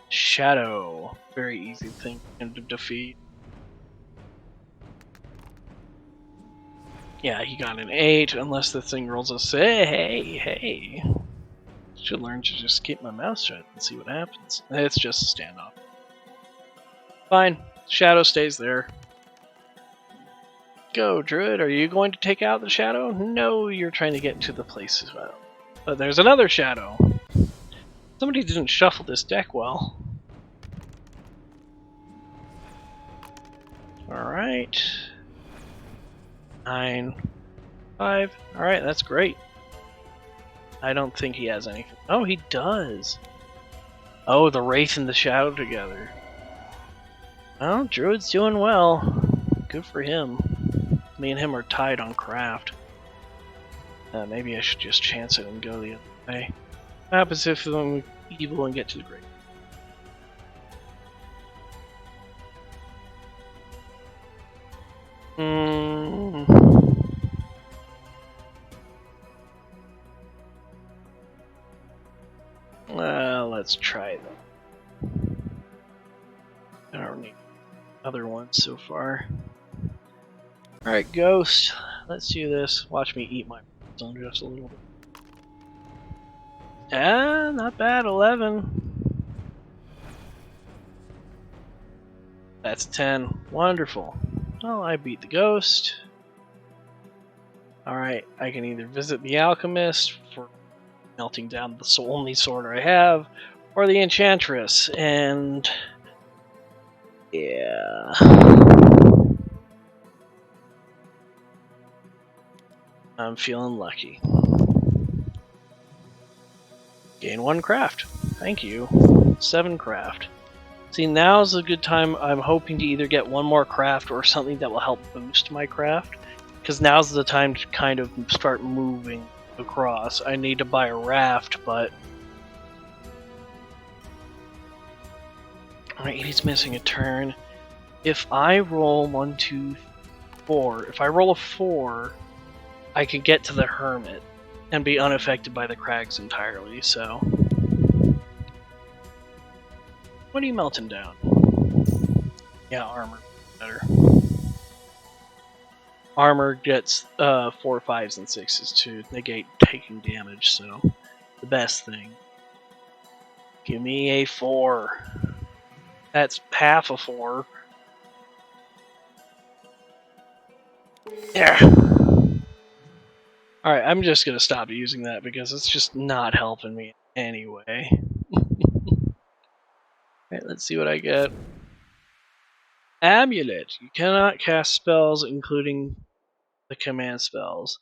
Shadow. Very easy thing to defeat. Yeah, he got an 8, unless the thing rolls a 6. Hey. Should learn to just keep my mouth shut and see what happens. It's just a standoff. Fine. Shadow stays there. Go, Druid. Are you going to take out the shadow? No, you're trying to get to the place as well. But there's another shadow. Somebody didn't shuffle this deck well. Alright. 9, 5. Alright, that's great. I don't think he has anything. Oh, he does. Oh, the Wraith and the Shadow together. Well, Druid's doing well. Good for him. Me and him are tied on craft. Maybe I should just chance it and go the other way. What happens if I'm evil and get to the grave? Well, let's try them. I don't need other ones so far. Alright, Ghost. Let's do this. Watch me eat my on just a little bit. Ah, not bad. 11. That's 10. Wonderful. Well, I beat the Ghost. Alright, I can either visit the Alchemist for melting down the only sword I have, or the Enchantress, and... yeah... I'm feeling lucky. Gain 1 craft. Thank you. 7 craft. See, now's a good time. I'm hoping to either get 1 more craft or something that will help boost my craft. Because now's the time to kind of start moving across. I need to buy a raft, but... Alright, he's missing a turn. If I roll 1, 2, 4... If I roll a 4... I could get to the Hermit and be unaffected by the crags entirely, so... What are you melting down? Yeah, armor. Better. Armor gets 4, 5s, and 6s to negate taking damage, so... The best thing. Give me a 4. That's half a 4. Yeah. Alright, I'm just gonna stop using that because it's just not helping me anyway. Alright, let's see what I get. Amulet. You cannot cast spells, including the command spells.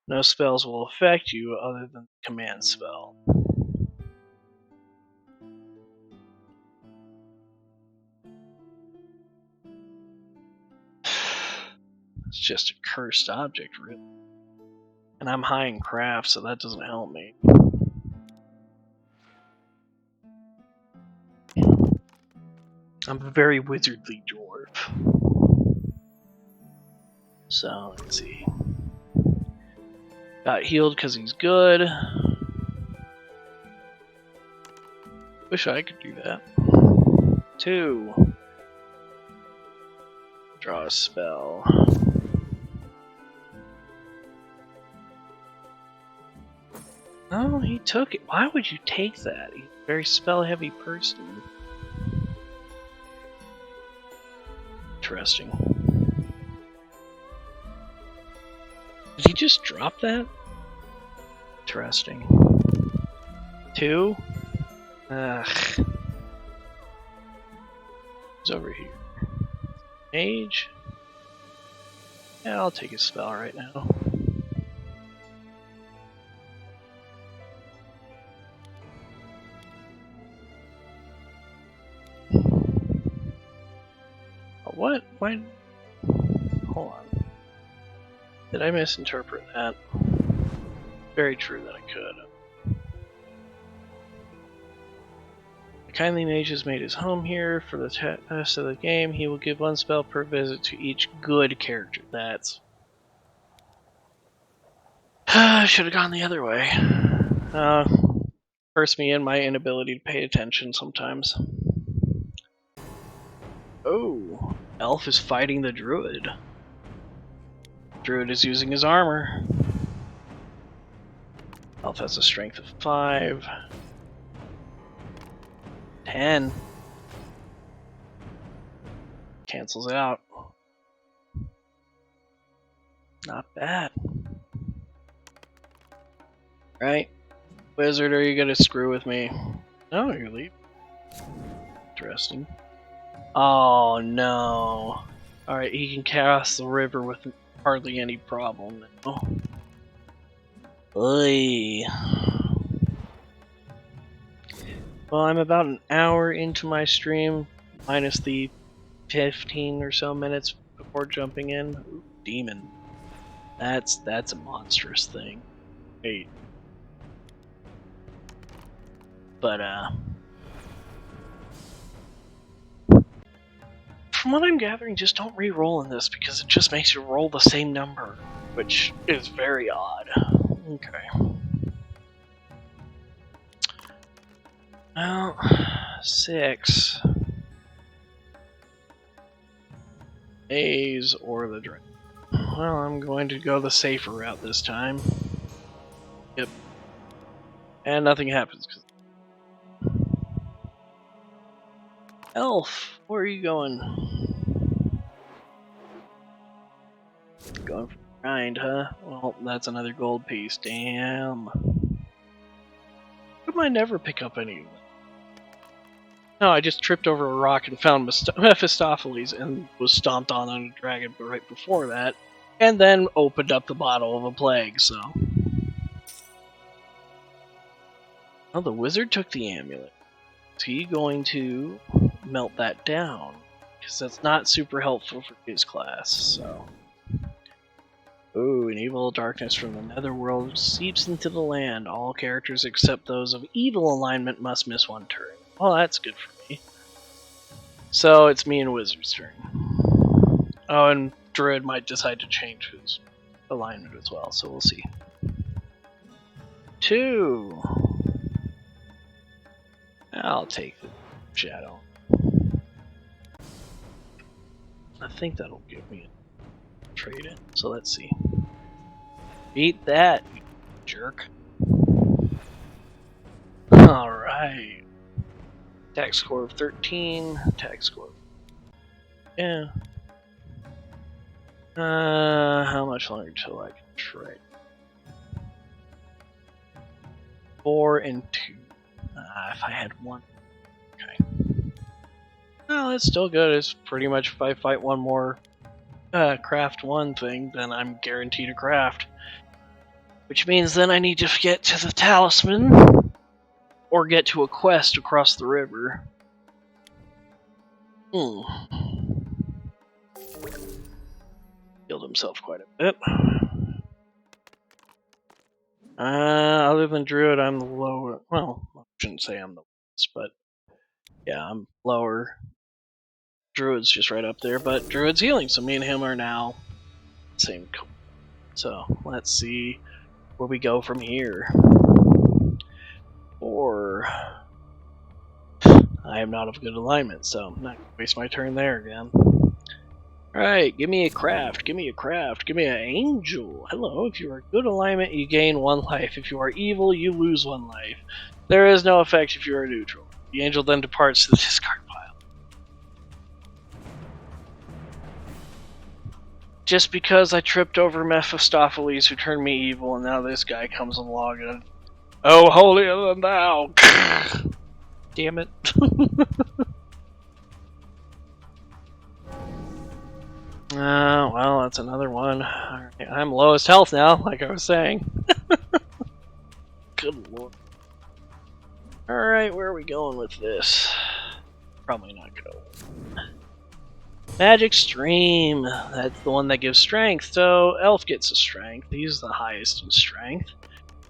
No spells will affect you other than the command spell. It's just a cursed object, really. And I'm high in craft, so that doesn't help me. I'm a very wizardly dwarf. So, let's see. Got healed because he's good. Wish I could do that. 2. Draw a spell. Oh, he took it. Why would you take that? He's a very spell-heavy person. Interesting. Did he just drop that? Interesting. 2? Ugh. He's over here. Mage? Yeah, I'll take his spell right now. What? Why? Hold on. Did I misinterpret that? Very true that I could. The kindly mage has made his home here. For the test of the game, he will give 1 spell per visit to each good character. That's... should have gone the other way. Hurts me in my inability to pay attention sometimes. Oh, elf is fighting the druid. Druid is using his armor. Elf has a strength of 5. 10. Cancels out. Not bad. Right? Wizard, are you gonna screw with me? No, you're leaving. Interesting. Oh no. Alright, he can cross the river with hardly any problem now. Oy. Well, I'm about an hour into my stream, minus the 15 or so minutes before jumping in. Ooh, demon. That's a monstrous thing. Wait. But from what I'm gathering, just don't re-roll in this because it just makes you roll the same number, which is very odd. Okay. Well, 6. A's or the dragon. Well, I'm going to go the safer route this time. Yep. And nothing happens. Elf, where are you going? Going for the grind, huh? Well, that's another gold piece. Damn. Why do I never pick up any of them? No, I just tripped over a rock and found Mephistopheles and was stomped on a dragon right before that, and then opened up the bottle of a plague, so... Oh, the wizard took the amulet. Is he going to melt that down? Because that's not super helpful for his class, so... Ooh, an evil darkness from the netherworld seeps into the land. All characters except those of evil alignment must miss 1 turn. Well, that's good for me. So it's me and Wizard's turn. Oh, and Druid might decide to change his alignment as well, so we'll see. 2. I'll take the shadow. I think that'll give me a trade in, so let's see. Beat that, you jerk. Alright. Attack score of 13. Attack score. Yeah. How much longer till I can trade? 4 and 2. If I had 1. Okay. Well, it's still good. It's pretty much if I fight one more craft one thing, then I'm guaranteed a craft. Which means then I need to get to the Talisman or get to a quest across the river. Healed himself quite a bit. Other than Druid, I'm the lower. Well, I shouldn't say I'm the lowest, but yeah, I'm lower. Druid's just right up there, but Druid's healing, so me and him are now same. So let's see where we go from here. Or I am not of good alignment, so I'm not gonna waste my turn there again. Alright, give me a craft, give me a craft, give me an angel. Hello, if you are good alignment, you gain 1 life. If you are evil, you lose 1 life. There is no effect if you are neutral. The angel then departs to the discard pile. Just because I tripped over Mephistopheles who turned me evil, and now this guy comes along and... Oh, holier than thou! Damn it. Well, that's another one. Right, I'm lowest health now, like I was saying. Good lord. Alright, where are we going with this? Probably not gonna. Magic Stream. That's the one that gives strength, so Elf gets a strength. He's the highest in strength.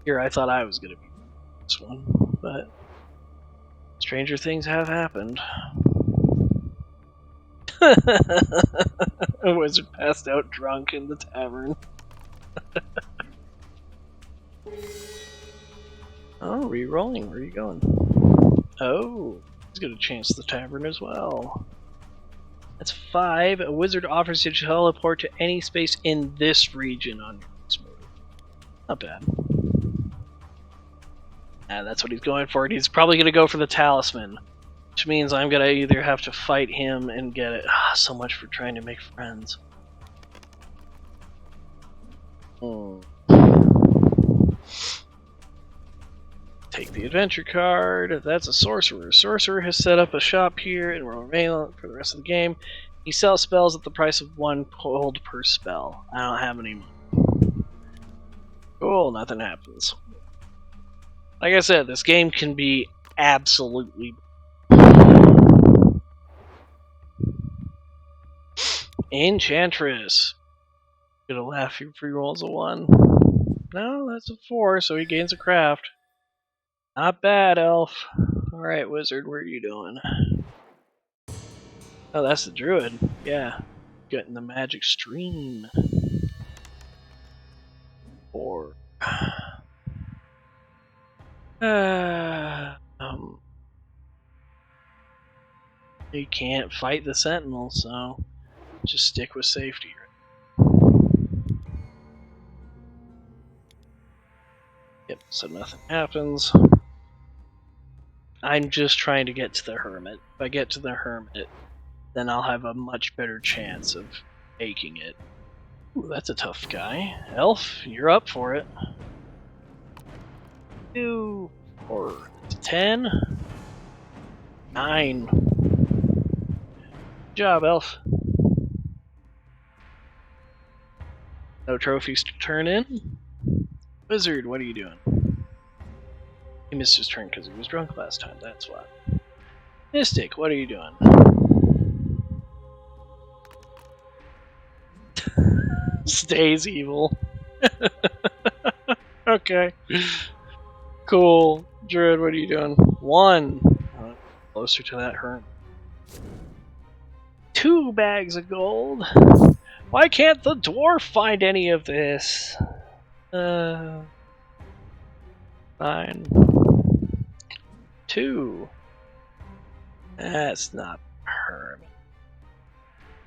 Here, I thought I was gonna be this one, but stranger things have happened. A wizard passed out drunk in the tavern. Oh, re-rolling. Where are you going? Oh, he's gonna chance the tavern as well. That's 5. A wizard offers you to teleport to any space in this region on your next move. Not bad. That's what he's going for. He's probably gonna go for the Talisman, which means I'm gonna either have to fight him and get it. So much for trying to make friends. Take the adventure card. That's a sorcerer. Sorcerer has set up a shop here and will remain for the rest of the game. He sells spells at the price of 1 gold per spell. I don't have any money. Cool, nothing happens. Like I said, this game can be absolutely... Enchantress. Gonna laugh if he rolls a 1. No, that's a 4, so he gains a craft. Not bad, Elf. Alright, Wizard, where are you doing? Oh, that's the Druid. Yeah. Getting the magic stream. Or... you can't fight the Sentinel, so just stick with safety. Yep, so nothing happens. I'm just trying to get to the Hermit. If I get to the Hermit, then I'll have a much better chance of making it. Ooh, that's a tough guy. Elf, you're up for it. 2, 4, 10, 9. Good job, Elf. No trophies to turn in. Wizard, what are you doing? He missed his turn because he was drunk last time, that's why. Mystic, what are you doing? Stays evil. Okay. Cool. Druid, what are you doing? 1. Closer to that hermit. 2 bags of gold. Why can't the dwarf find any of this? Fine. 2. That's not hermit.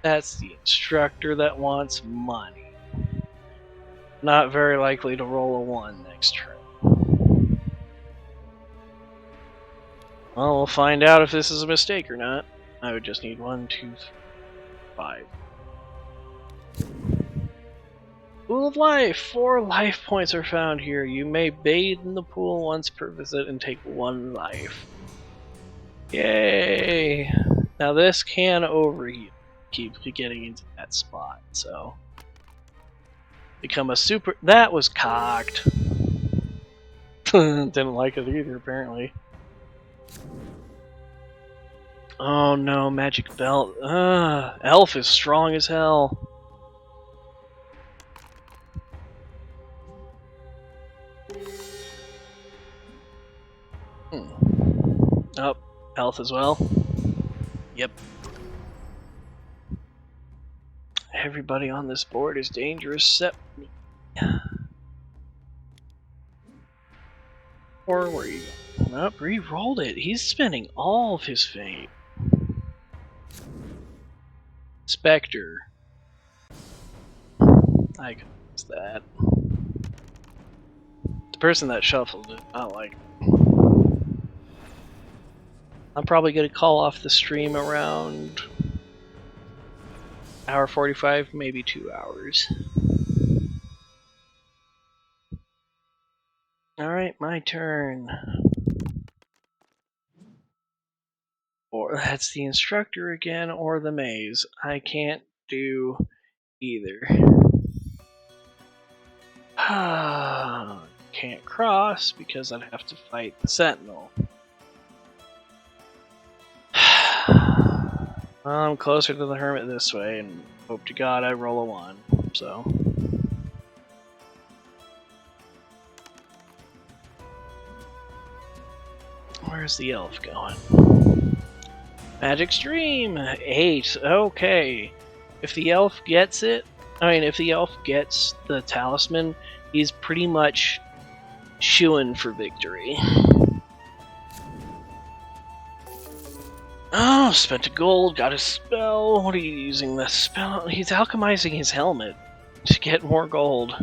That's the instructor that wants money. Not very likely to roll a 1 next turn. Well, we'll find out if this is a mistake or not. I would just need 1, 2, 3, 5. Pool of Life! 4 life points are found here. You may bathe in the pool once per visit and take 1 life. Yay! Now this can overheat. Keep getting into that spot, so become a super. That was cocked. Didn't like it either, apparently. Oh no, magic belt. Elf is strong as hell. Oh, health as well. Yep. Everybody on this board is dangerous except me. Or where are you going? Nope, re-rolled it. He's spending all of his fate. Spectre. I could use that. The person that shuffled it, I like. I'm probably gonna call off the stream around hour 45, maybe 2 hours. Alright, my turn. Or that's the instructor again, or the maze. I can't do either. Can't cross because I'd have to fight the sentinel. I'm closer to the hermit this way, and hope to God I roll a 1. So. Where's the elf going? Magic Stream! 8. Okay. If the elf gets it, if the elf gets the talisman, he's pretty much shooing for victory. Oh, spent a gold, got a spell. What are you using this spell? He's alchemizing his helmet to get more gold.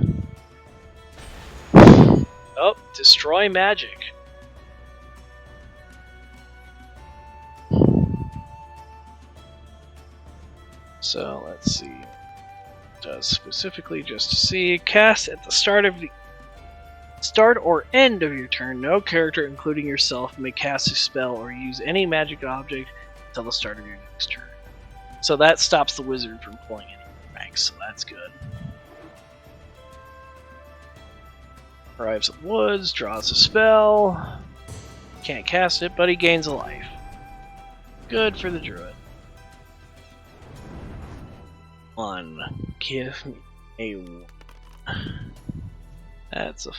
Oh, destroy magic. So let's see. It does specifically just to see. Cast at the start or end of your turn. No character, including yourself, may cast a spell or use any magic object until the start of your next turn. So that stops the wizard from pulling any ranks, so that's good. Arrives at the woods, draws a spell. Can't cast it, but he gains a life. Good for the druid. 1. Give me a 1. That's a.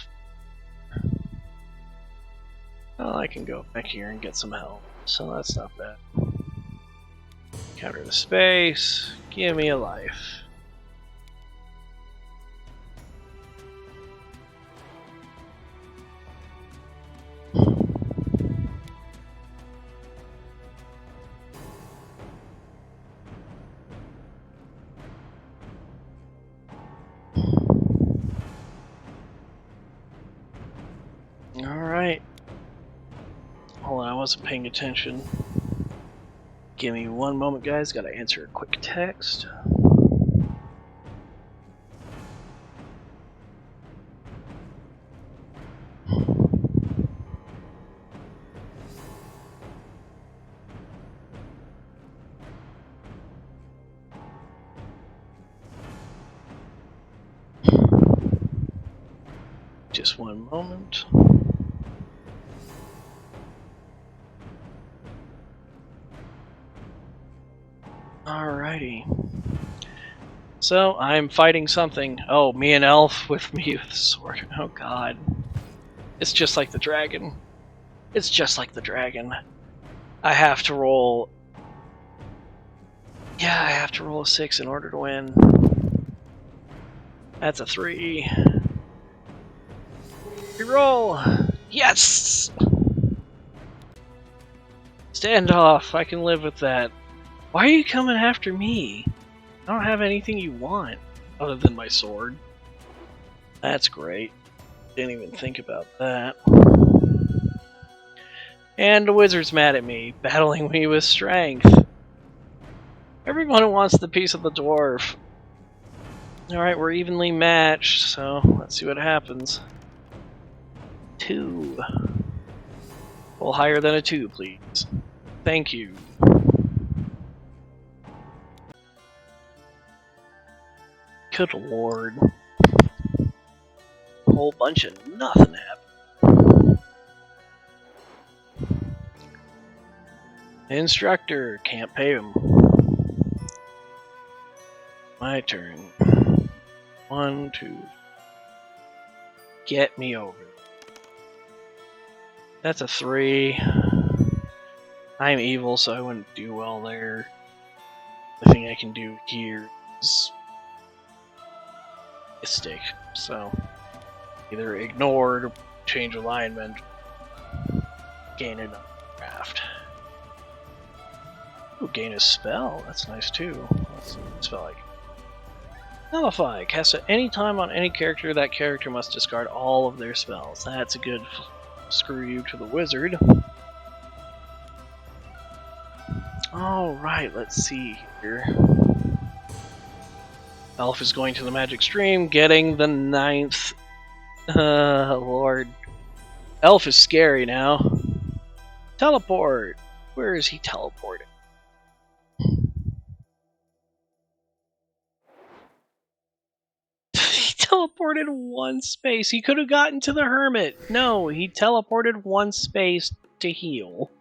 Well, I can go back here and get some help, so that's not bad. Counter to space. Give me a life. Alright. Hold on, I wasn't paying attention. Give me one moment, guys. Gotta answer a quick text. Just one moment. Alrighty. So, I'm fighting something. Oh, me and Elf with me with a sword. Oh god. It's just like the dragon. It's just like the dragon. I have to roll... Yeah, I have to roll a 6 in order to win. That's a 3. Reroll! Yes! Standoff, I can live with that. Why are you coming after me? I don't have anything you want, other than my sword. That's great. Didn't even think about that. And the wizard's mad at me, battling me with strength. Everyone wants the piece of the dwarf. Alright, we're evenly matched, so let's see what happens. 2. Well, higher than a 2, please. Thank you. Good lord. A whole bunch of nothing happened. Instructor, can't pay him. My turn. 1, 2. Get me over. That's a 3. I'm evil, so I wouldn't do well there. The thing I can do here is a stick, so either ignored or change alignment, gain another craft. Ooh, gain a spell, that's nice too. Let's see what spell I can. Nullify, cast at any time on any character, that character must discard all of their spells. That's a good screw you to the wizard. Alright, let's see here. Elf is going to the magic stream, getting the 9th. Lord. Elf is scary now. Teleport! Where is he teleporting? He teleported one space. He could have gotten to the hermit. No, he teleported one space to heal.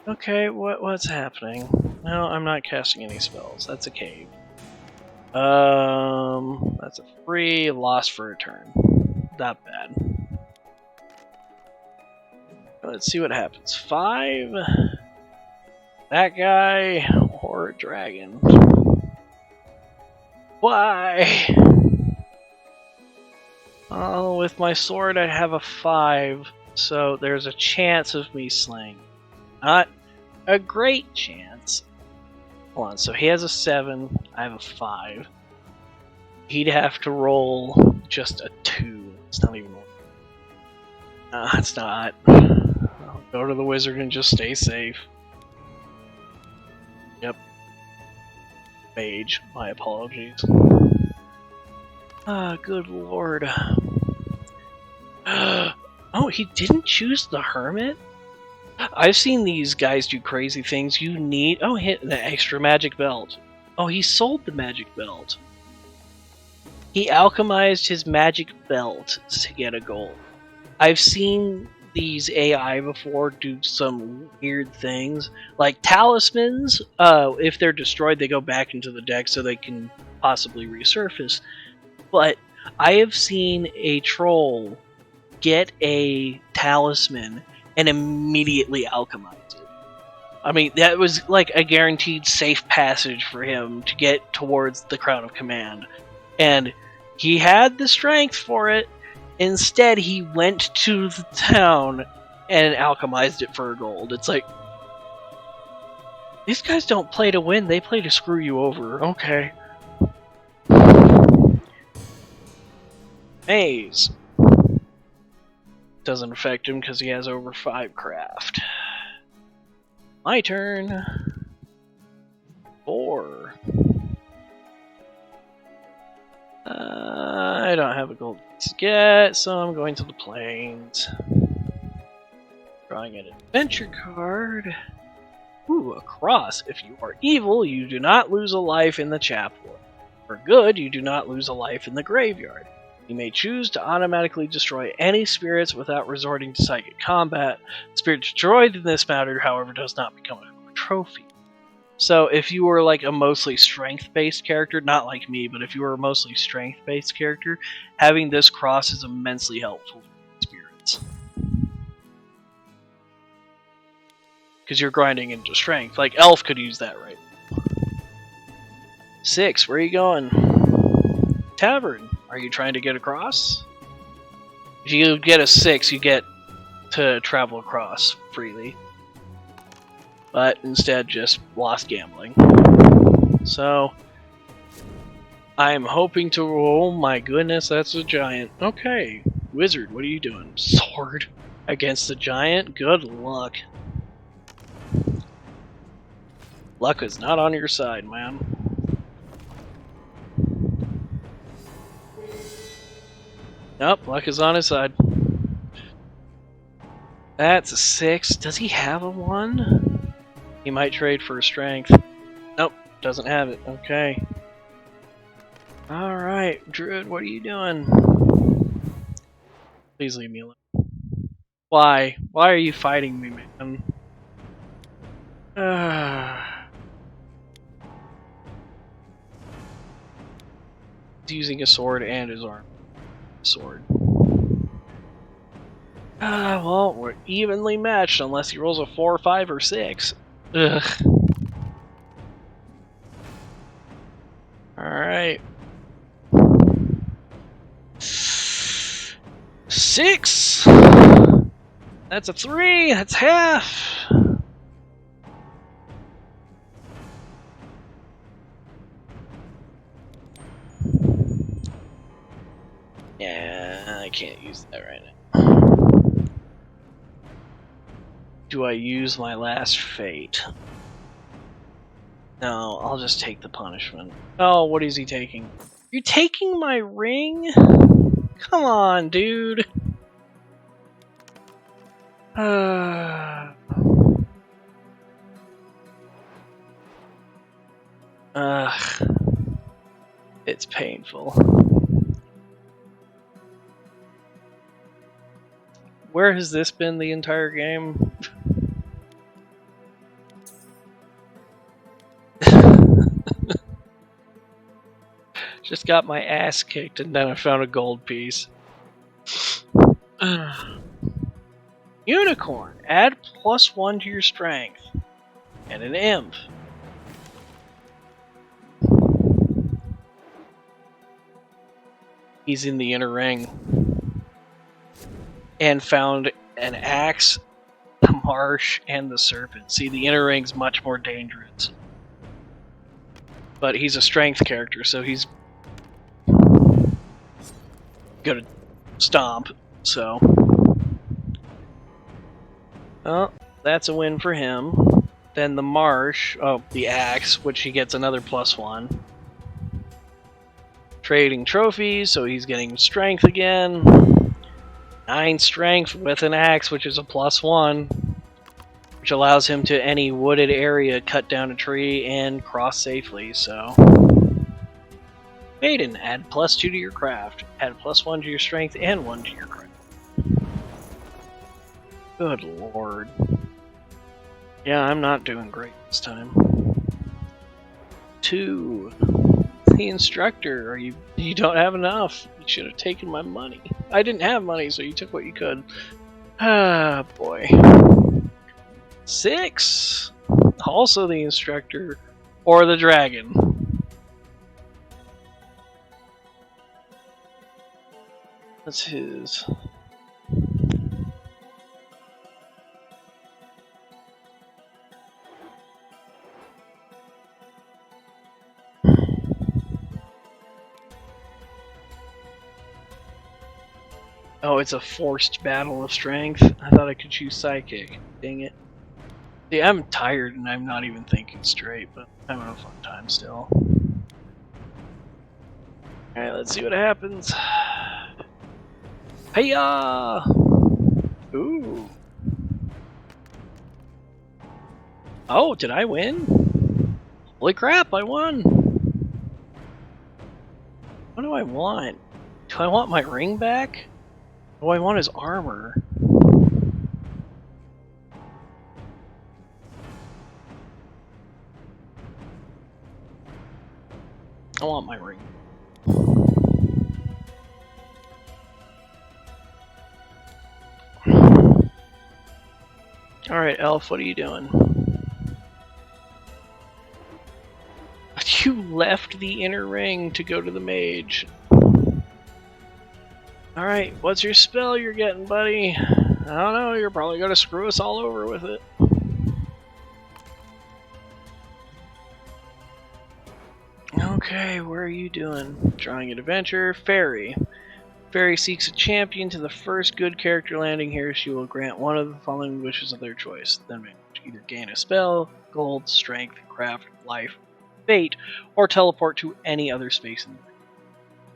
Okay, what's happening? No, I'm not casting any spells. That's a cave. That's a free loss for a turn. Not bad. Let's see what happens. 5. That guy or a dragon. Why? Oh, with my sword I have a 5, so there's a chance of me slaying. Not a great chance. Hold on, so he has a 7, I have a 5. He'd have to roll just a 2. It's not even. No, it's not. I'll go to the wizard and just stay safe. Yep. Mage, my apologies. Ah, good lord. Oh, he didn't choose the hermit? I've seen these guys do crazy things. You need... Oh, hit the extra magic belt. Oh, he sold the magic belt. He alchemized his magic belt to get a gold. I've seen these AI before do some weird things. Like talismans, if they're destroyed, they go back into the deck so they can possibly resurface. But I have seen a troll get a talisman and immediately alchemize it. I mean, that was like a guaranteed safe passage for him to get towards the Crown of Command. And he had the strength for it. Instead, he went to the town and alchemized it for a gold. It's like, these guys don't play to win, they play to screw you over. Okay. Maze. Doesn't affect him because he has over 5 craft. My turn. 4. I don't have a gold to get, so I'm going to the plains. Drawing an adventure card. Ooh, a cross. If you are evil, you do not lose a life in the chapel. For good, you do not lose a life in the graveyard. You may choose to automatically destroy any spirits without resorting to psychic combat. Spirit destroyed in this matter, however, does not become a trophy. So if you were like a mostly strength-based character, not like me, but if you were a mostly strength-based character, having this cross is immensely helpful for spirits. Because you're grinding into strength. Like Elf could use that right. 6, where are you going? Tavern. Are you trying to get across? If you get a 6, you get to travel across freely. But instead just lost gambling. So I'm hoping to... Oh my goodness, that's a giant. Okay, wizard, what are you doing? Sword against the giant? Good luck. Luck is not on your side, man. Nope, luck is on his side. That's a 6. Does he have a 1? He might trade for a strength. Nope, doesn't have it. Okay. Alright, Druid, what are you doing? Please leave me alone. Why? Why are you fighting me, man? He's using a sword and his arm. Sword. Well, we're evenly matched unless he rolls a 4, 5, or 6. Ugh. Alright. 6! That's a 3! That's half! Yeah, I can't use that right now. Do I use my last fate? No, I'll just take the punishment. Oh, what is he taking? You taking my ring? Come on, dude. Ugh. It's painful. Where has this been the entire game? Just got my ass kicked and then I found a gold piece. Unicorn. Add +1 to your strength. And an imp. He's in the inner ring. And found an axe, the marsh, and the serpent. See, the inner ring's much more dangerous. But he's a strength character, so he's gonna stomp, so. Oh, that's a win for him. Then the marsh, the axe, which he gets another +1. Trading trophies, so he's getting strength again. 9 strength with an axe, which is a +1, which allows him to any wooded area cut down a tree and cross safely, so. Maiden, add +2 to your craft. Add +1 to your strength and 1 to your craft. Good lord. Yeah, I'm not doing great this time. 2. The instructor. You don't have enough. You should have taken my money. I didn't have money, so you took what you could. Ah, boy. 6. Also the instructor. Or the dragon. That's his. Oh, it's a forced battle of strength. I thought I could choose psychic. Dang it. See, I'm tired and I'm not even thinking straight, but I'm having a fun time still. Alright, let's see what happens. Hiya! Ooh. Oh, did I win? Holy crap, I won! What do I want? Do I want my ring back? Oh, I want his armor. I want my ring. Alright, Elf, what are you doing? You left the inner ring to go to the mage. Alright, what's your spell you're getting, buddy? I don't know, you're probably gonna screw us all over with it. Okay, where are you doing? Drawing an adventure. Fairy. Fairy seeks a champion to the first good character landing here. She will grant one of the following wishes of their choice. Then either gain a spell, gold, strength, craft, life, fate, or teleport to any other space in the game.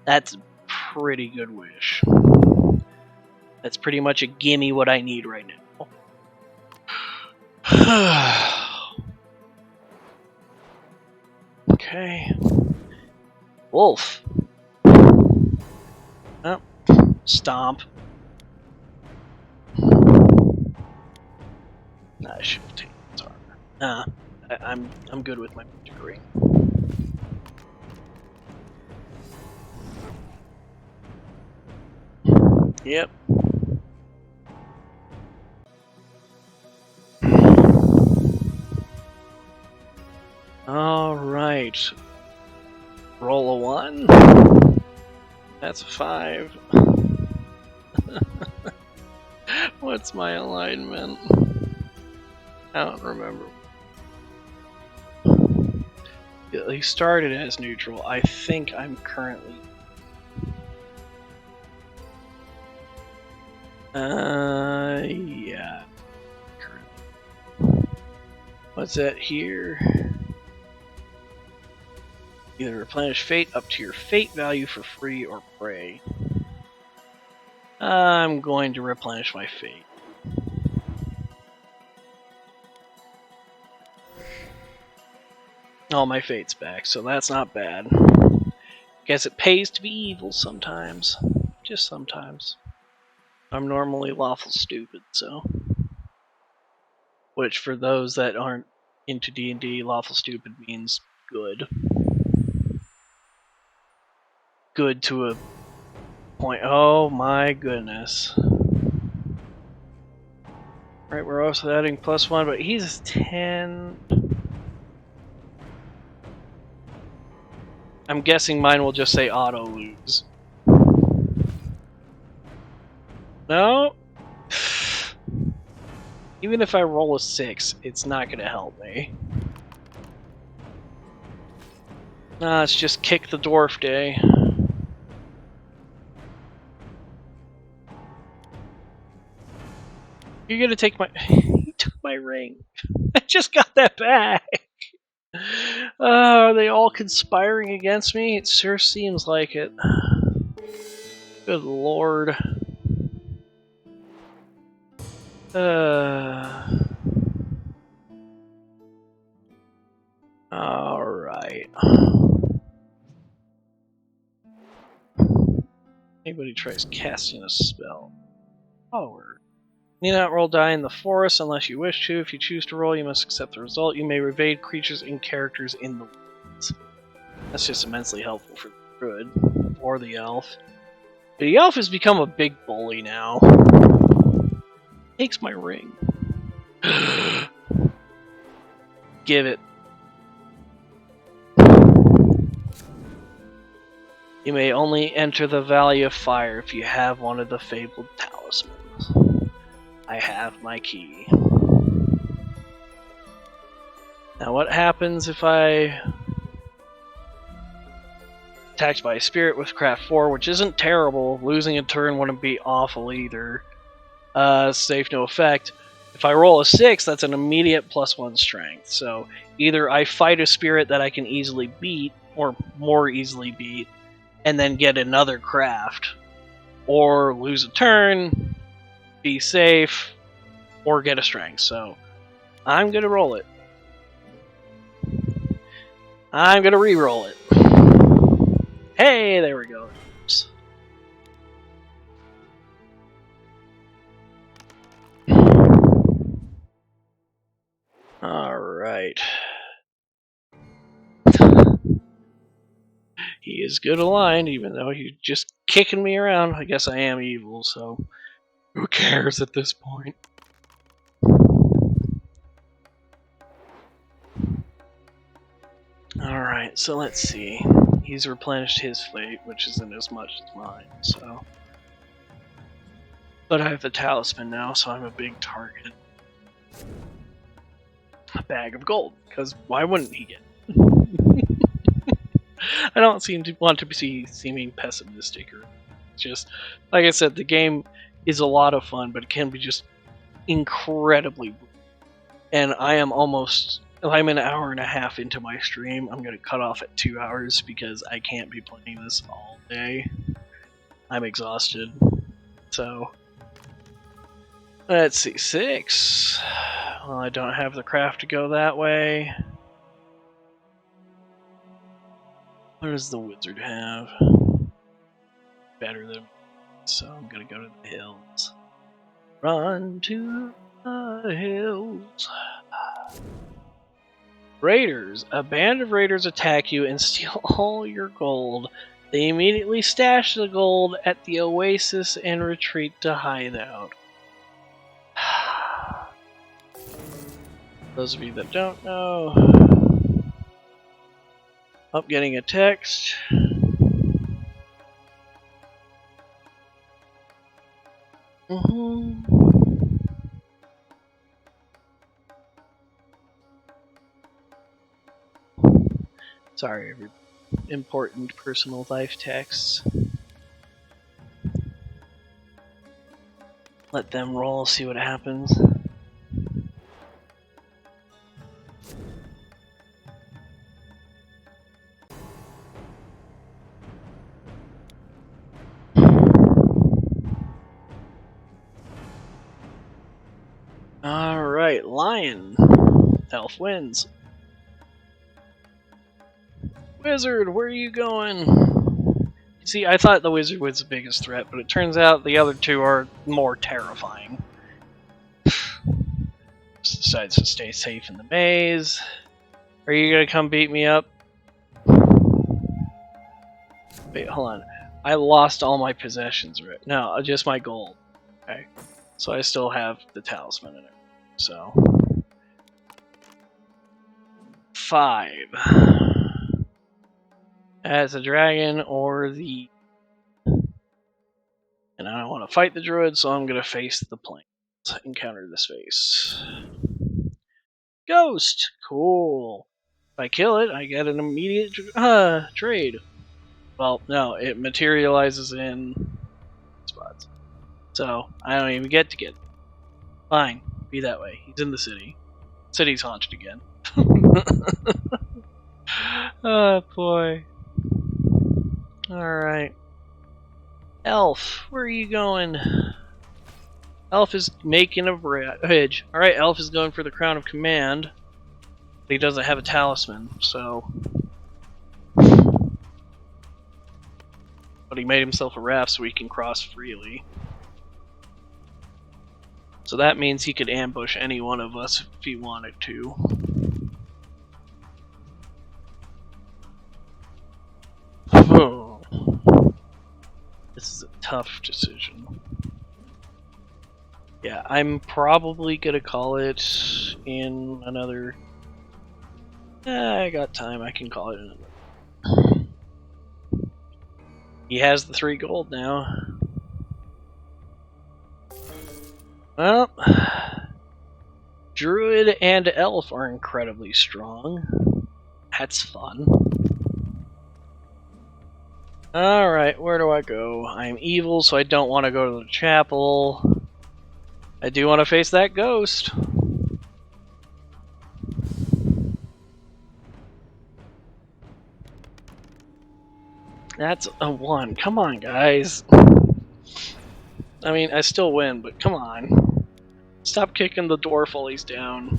That's a pretty good wish. That's pretty much a gimme what I need right now. Okay. Wolf. Oh, stomp. I should have taken his armor. Nah, I'm good with my degree. Yep. All right. Roll a 1. That's a 5. What's my alignment? I don't remember. He started as neutral. I think I'm currently... yeah. Currently. What's that here? Either replenish fate up to your fate value for free or pray. I'm going to replenish my fate. Oh, my fate's back, so that's not bad. Guess it pays to be evil sometimes. Just sometimes. I'm normally lawful stupid, so... Which, for those that aren't into D&D, lawful stupid means good. Good to a point. Oh my goodness. Right, we're also adding +1, but he's 10... I'm guessing mine will just say auto lose. No? Even if I roll a 6, it's not going to help me. Nah, it's just kick the dwarf day. You're going to take my... He took my ring. I just got that back. Are they all conspiring against me? It sure seems like it. Good lord. Alright. Anybody tries casting a spell. Forward. Need not roll die in the forest unless you wish to. If you choose to roll, you must accept the result. You may evade creatures and characters in the woods. That's just immensely helpful for the druid. Or the elf. But the elf has become a big bully now. Takes my ring. Give it. You may only enter the Valley of Fire if you have one of the fabled talismans. I have my key. Now what happens if I... attacked by a spirit with craft 4, which isn't terrible. Losing a turn wouldn't be awful either. Safe, no effect. If I roll a 6, that's an immediate +1 strength. So either I fight a spirit that I can easily beat, or more easily beat, and then get another craft, or lose a turn, be safe, or get a strength. So I'm gonna roll it. I'm gonna re-roll it. Hey, there we go. Oops. Alright. He is good aligned, even though he's just kicking me around. I guess I am evil, so who cares at this point? Alright, so let's see. He's replenished his fate, which isn't as much as mine, so... But I have the talisman now, so I'm a big target. A bag of gold, because why wouldn't he get it? I don't seem to want to be seeming pessimistic, or just... Like I said, the game is a lot of fun, but it can be just incredibly... And I am almost... I'm an hour and a half into my stream. I'm going to cut off at 2 hours because I can't be playing this all day. I'm exhausted. So, let's see. 6. Well, I don't have the craft to go that way. What does the wizard have? Better than me, so I'm gonna go to the hills. Run to the hills. Raiders. A band of raiders attack you and steal all your gold. They immediately stash the gold at the oasis and retreat to hideout. Those of you that don't know, I'm getting a text. Sorry, everybody. Important personal life texts. Let them roll, see what happens. Alright, Lion. Elf wins. Wizard, where are you going? See, I thought the wizard was the biggest threat, but it turns out the other two are more terrifying. Just decides to stay safe in the maze. Are you gonna come beat me up? Wait, hold on. I lost all my possessions, right? No, just my gold. Okay. So I still have the talisman in it. So 5. As a dragon or the... And I don't want to fight the druid, so I'm going to face the plains. Encounter this face. Ghost! Cool. If I kill it, I get an immediate trade. Well, no, it materializes in spots. So, I don't even get it. Fine, be that way. He's in the city. City's haunted again. Oh, boy. Alright. Elf, where are you going? Elf is making a bridge. Alright, Elf is going for the Crown of Command. But he doesn't have a talisman, so... But he made himself a raft so he can cross freely. So that means he could ambush any one of us if he wanted to. Oh. This is a tough decision. Yeah, I'm probably gonna call it in another... I got time, I can call it in another. He has the 3 gold now. Well, Druid and Elf are incredibly strong. That's fun. Alright, where do I go? I'm evil, so I don't want to go to the chapel. I do want to face that ghost. That's a 1. Come on, guys. I mean, I still win, but come on. Stop kicking the dwarf while he's down.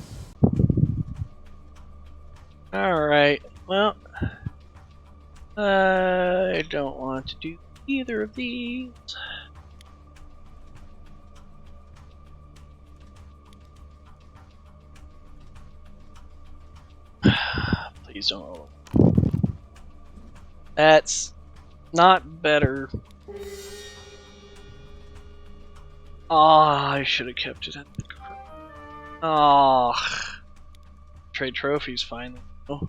Alright, well... I don't want to do either of these. Please don't roll. That's not better. Oh, I should have kept it at the... Oh. Trade trophies finally. Oh.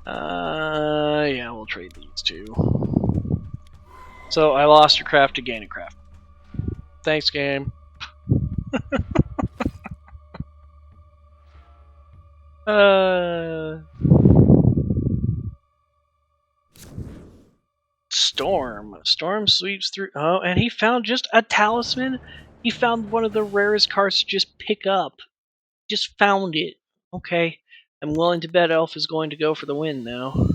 Yeah, we'll trade these two. So I lost a craft to gain a craft. Thanks, game. Storm. Storm sweeps through. Oh, and he found just a talisman? He found one of the rarest cards to just pick up. Just found it. Okay. I'm willing to bet Elf is going to go for the win now.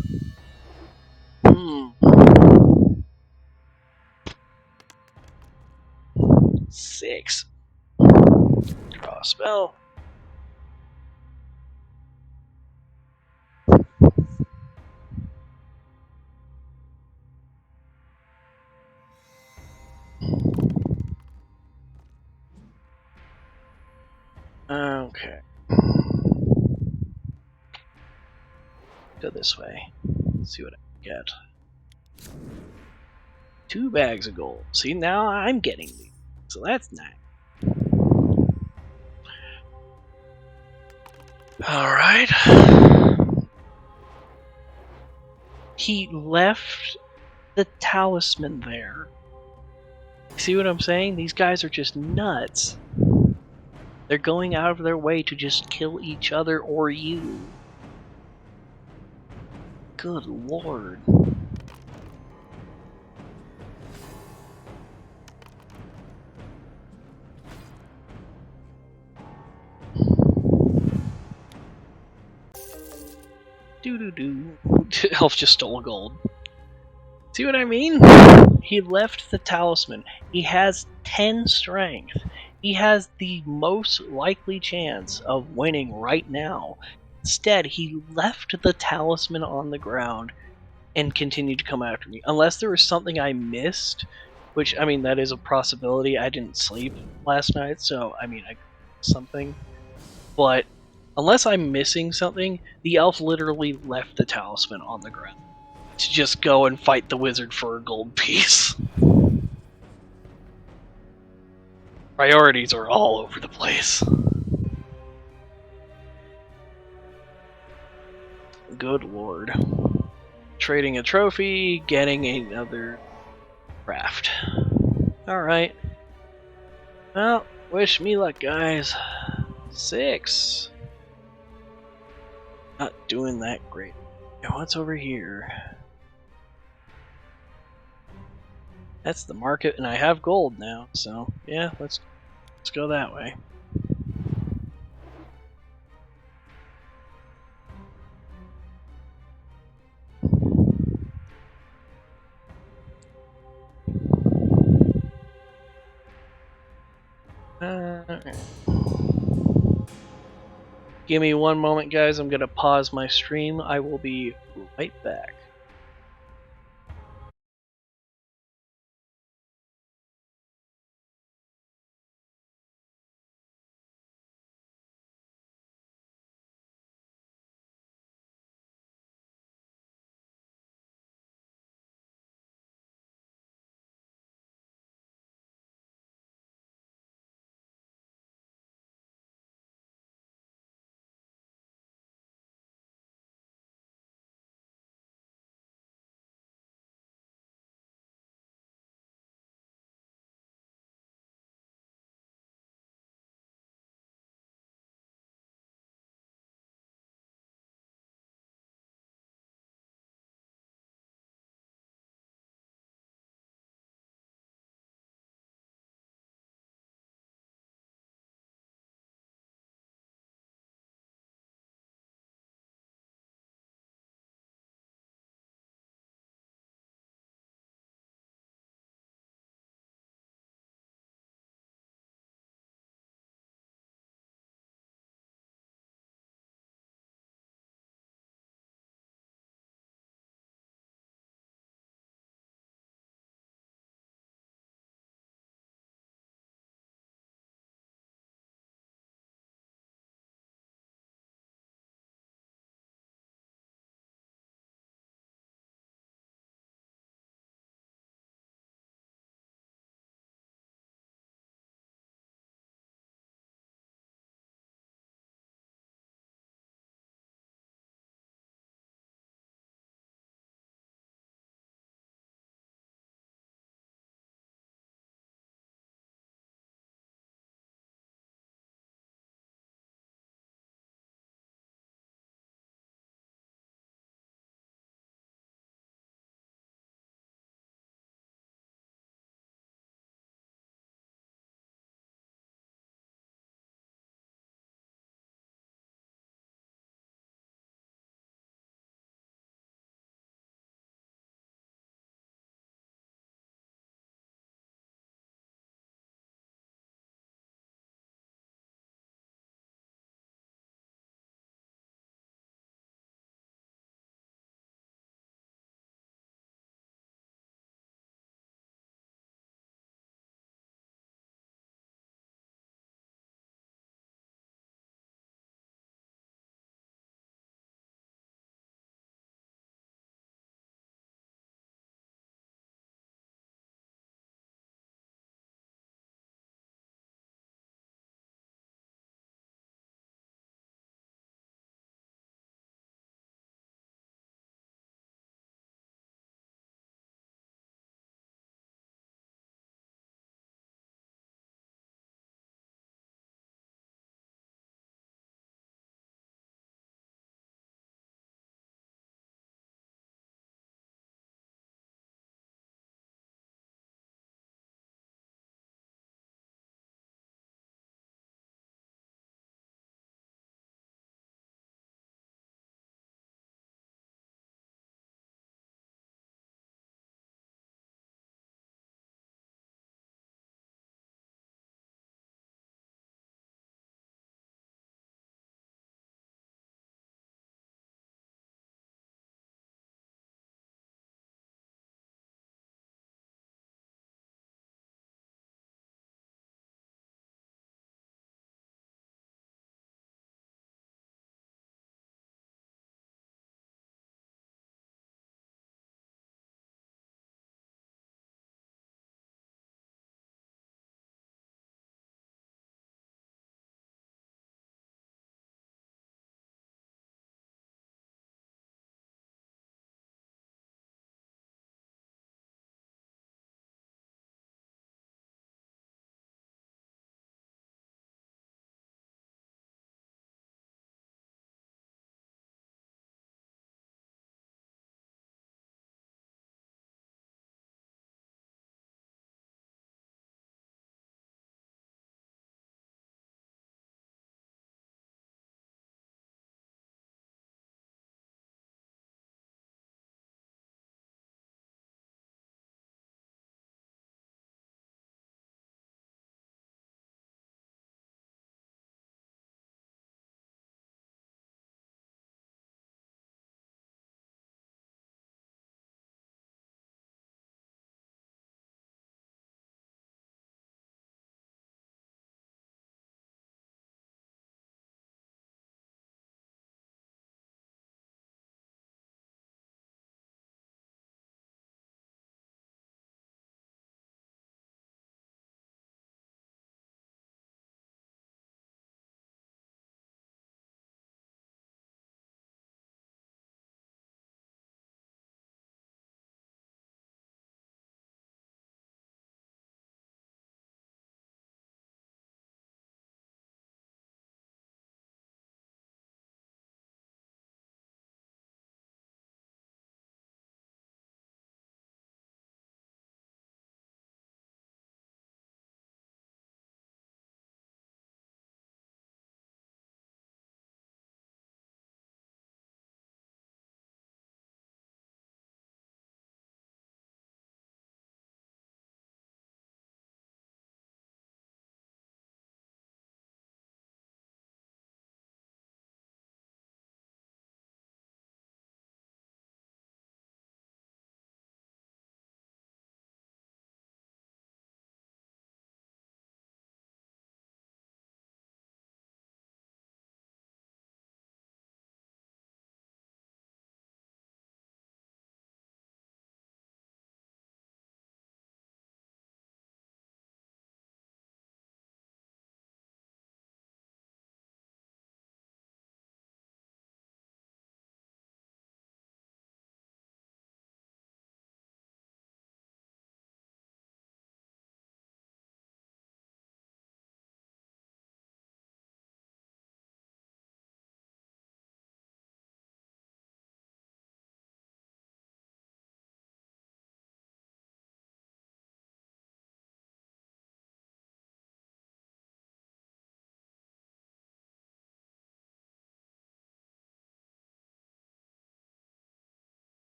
6. Draw a spell. this way. Let's see what I can get. 2 bags of gold. See, now I'm getting these. So that's nice. Alright. He left the talisman there. See what I'm saying? These guys are just nuts. They're going out of their way to just kill each other or you. Good lord. Doo-doo-doo. Elf just stole gold. See what I mean? He left the talisman. He has 10 strength. He has the most likely chance of winning right now. Instead, he left the talisman on the ground and continued to come after me. Unless there was something I missed, which, I mean, that is a possibility. I didn't sleep last night, so, I mean, I something. But unless I'm missing something, the elf literally left the talisman on the ground to just go and fight the wizard for a gold piece. Priorities are all over the place. Good lord. Trading a trophy, getting another craft. Alright. Well, wish me luck, guys. 6. Not doing that great. Now, what's over here? That's the market, and I have gold now, so yeah, let's go that way. Give me one moment, guys. I'm gonna pause my stream. I will be right back.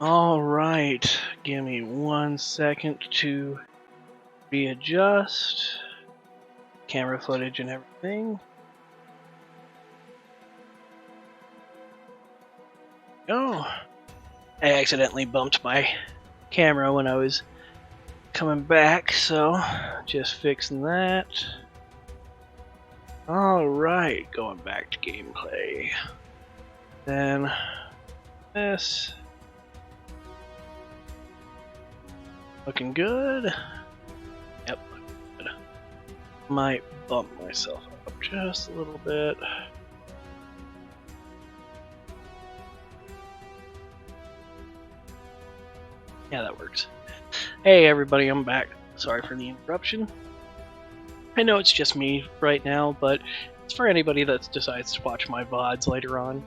Alright, give me 1 second to readjust camera footage and everything. Oh, I accidentally bumped my camera when I was coming back, so just fixing that. Alright, going back to gameplay. Then this. Looking good. Yep, good. Might bump myself up just a little bit. Yeah, that works. Hey everybody, I'm back. Sorry for the interruption. I know it's just me right now, but it's for anybody that decides to watch my VODs later on.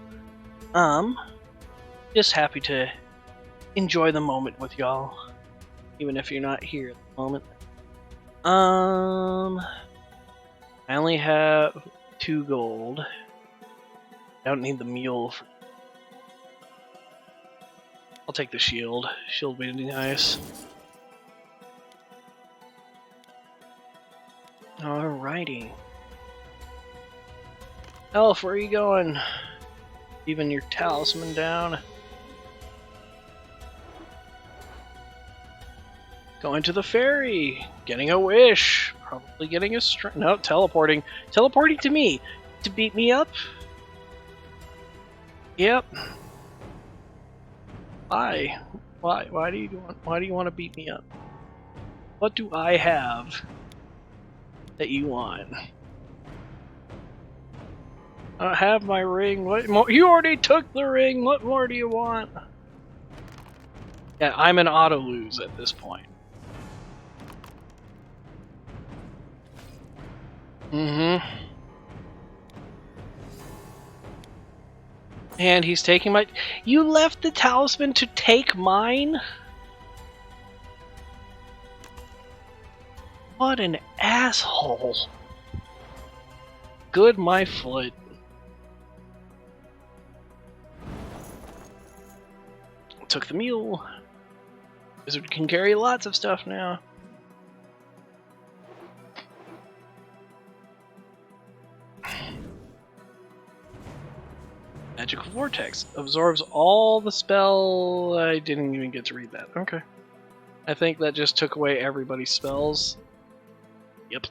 Just happy to enjoy the moment with y'all, even if you're not here at the moment. I only have 2 gold. I don't need the mule. I'll take the shield. Shield would be nice. Alrighty. Elf, where are you going? Leaving your talisman down. Going to the ferry. Getting a wish. Probably getting a no, teleporting. Teleporting to me. To beat me up? Yep. Why? Why do you want to beat me up? What do I have that you want? I have my ring. What more? You already took the ring. What more do you want? Yeah, I'm an auto lose at this point. And he's taking my... You left the talisman to take mine? What an asshole. Good my foot. Took the mule. Wizard can carry lots of stuff now. Magical Vortex absorbs all the spell. I didn't even get to read that. Okay. I think that just took away everybody's spells. Yep.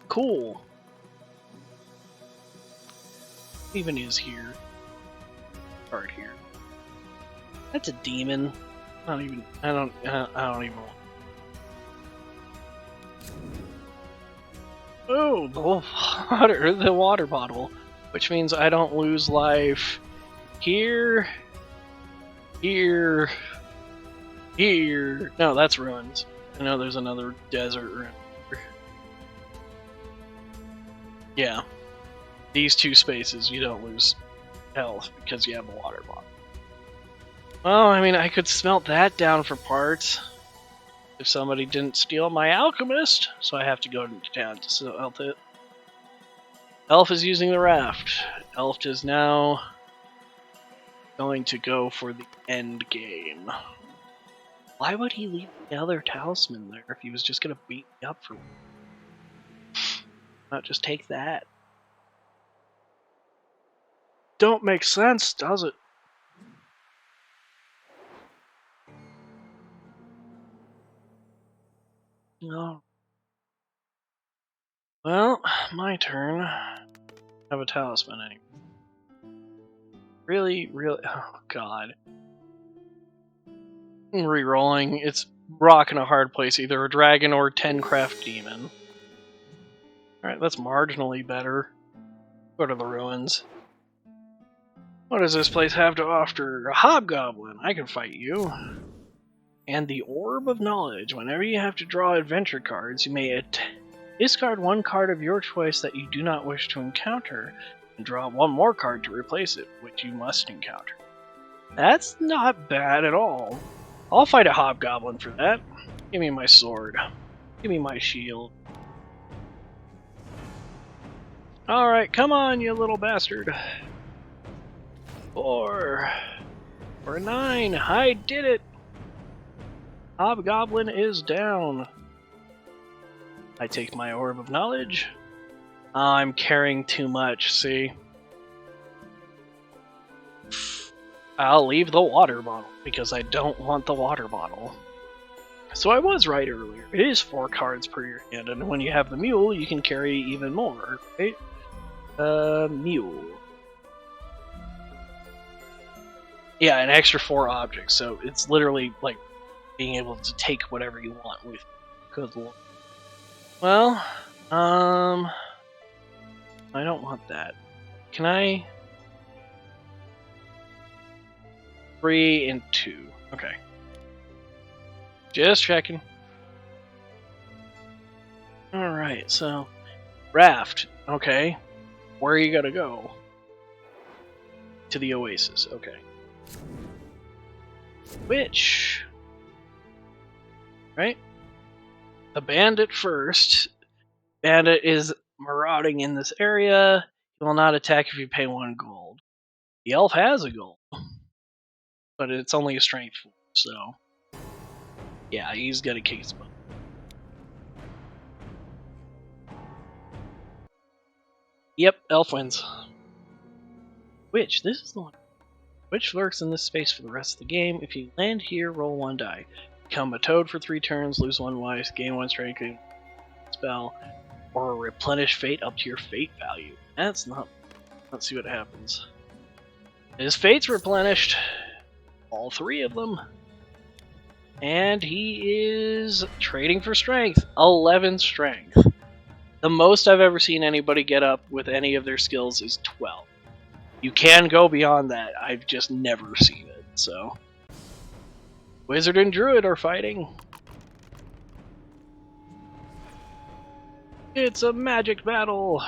Cool. Even is here. Card here. That's a demon. I don't even want. Oh, the water bottle, which means I don't lose life here, here, here. No, that's ruins. I know there's another desert ruin. Yeah, these 2 spaces you don't lose health because you have a water bottle. Well, I mean, I could smelt that down for parts if somebody didn't steal my alchemist, so I have to go to town to smelt it. Elf is using the raft. Elf is now going to go for the end game. Why would he leave the other talisman there if he was just gonna beat me up for one? Not just take that. Don't make sense, does it? No. Well, my turn. I have a talisman anyway. Really? Oh god. I'm re-rolling. It's rock in a hard place, either a dragon or 10 craft demon. Alright, that's marginally better. Go to the ruins. What does this place have to offer? A hobgoblin. I can fight you. And the Orb of Knowledge. Whenever you have to draw adventure cards, you may discard 1 card of your choice that you do not wish to encounter, and draw 1 more card to replace it, which you must encounter. That's not bad at all. I'll fight a hobgoblin for that. Give me my sword. Give me my shield. Alright, come on, you little bastard. 4 or a 9. I did it. Hobgoblin is down. I take my orb of knowledge. I'm carrying too much, see? I'll leave the water bottle because I don't want the water bottle. So I was right earlier. It is 4 cards per your hand, and when you have the mule, you can carry even more, right? Mule. Yeah, an extra 4 objects, so it's literally like being able to take whatever you want with you. Good lord. Well, I don't want that. Can I? 3 and 2. Okay. Just checking. Alright, so raft. Okay. Where are you gonna go? To the oasis. Okay. Which? Right? The bandit first. Bandit is marauding in this area. He will not attack if you pay 1 gold. The elf has a gold. But it's only a strength 4, so yeah, he's gonna kick his butt. Yep, elf wins. Witch, this is the one. Witch lurks in this space for the rest of the game. If you land here, roll 1 die. Become a toad for 3 turns, lose 1 life, gain 1 strength, gain 1 spell, or replenish fate up to your fate value. That's not. Let's see what happens. His fate's replenished. All 3 of them. And he is trading for strength. 11 strength. The most I've ever seen anybody get up with any of their skills is 12. You can go beyond that. I've just never seen it, so. Wizard and Druid are fighting. It's a magic battle.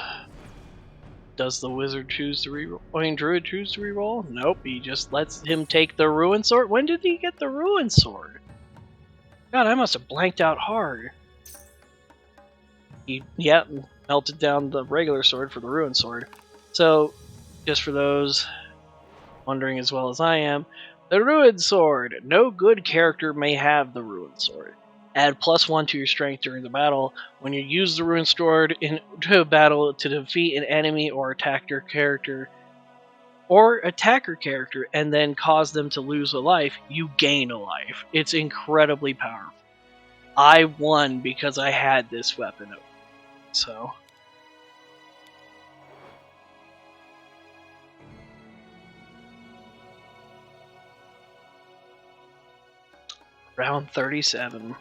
Does the wizard choose to reroll? I mean, Druid choose to reroll? Nope, he just lets him take the ruin sword. When did he get the ruin sword? God, I must have blanked out hard. He, yeah, melted down the regular sword for the ruin sword. So, just for those wondering as well as I am, the ruin sword. No good character may have the ruin sword. Add +1 to your strength during the battle. When you use the ruin sword into a battle to defeat an enemy or attacker character, and then cause them to lose a life, you gain a life. It's incredibly powerful. I won because I had this weapon. So. Round 37.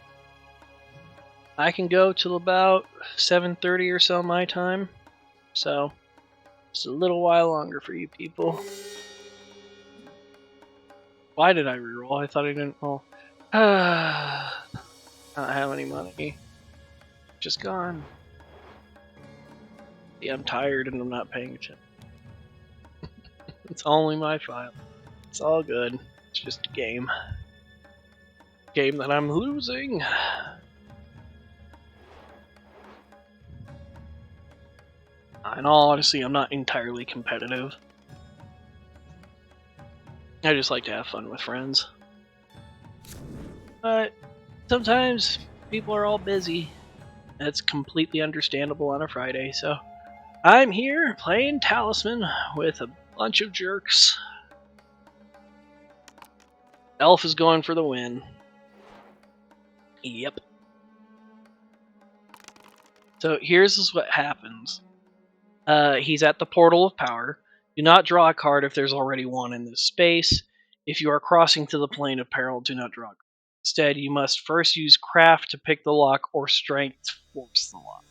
I can go till about 7:30 or so my time. So, it's a little while longer for you people. Why did I reroll? I thought I didn't roll. I don't have any money. Just gone. Yeah, I'm tired and I'm not paying attention. It's only my file. It's all good. It's just a game. Game that I'm losing. In all honesty, I'm not entirely competitive. I just like to have fun with friends. But sometimes people are all busy. That's completely understandable on a Friday, so I'm here playing Talisman with a bunch of jerks. Elf is going for the win. Yep. So here's what happens. He's at the Portal of Power. Do not draw a card if there's already one in this space. If you are crossing to the Plane of Peril, do not draw a card. Instead, you must first use Craft to pick the lock or Strength to force the lock.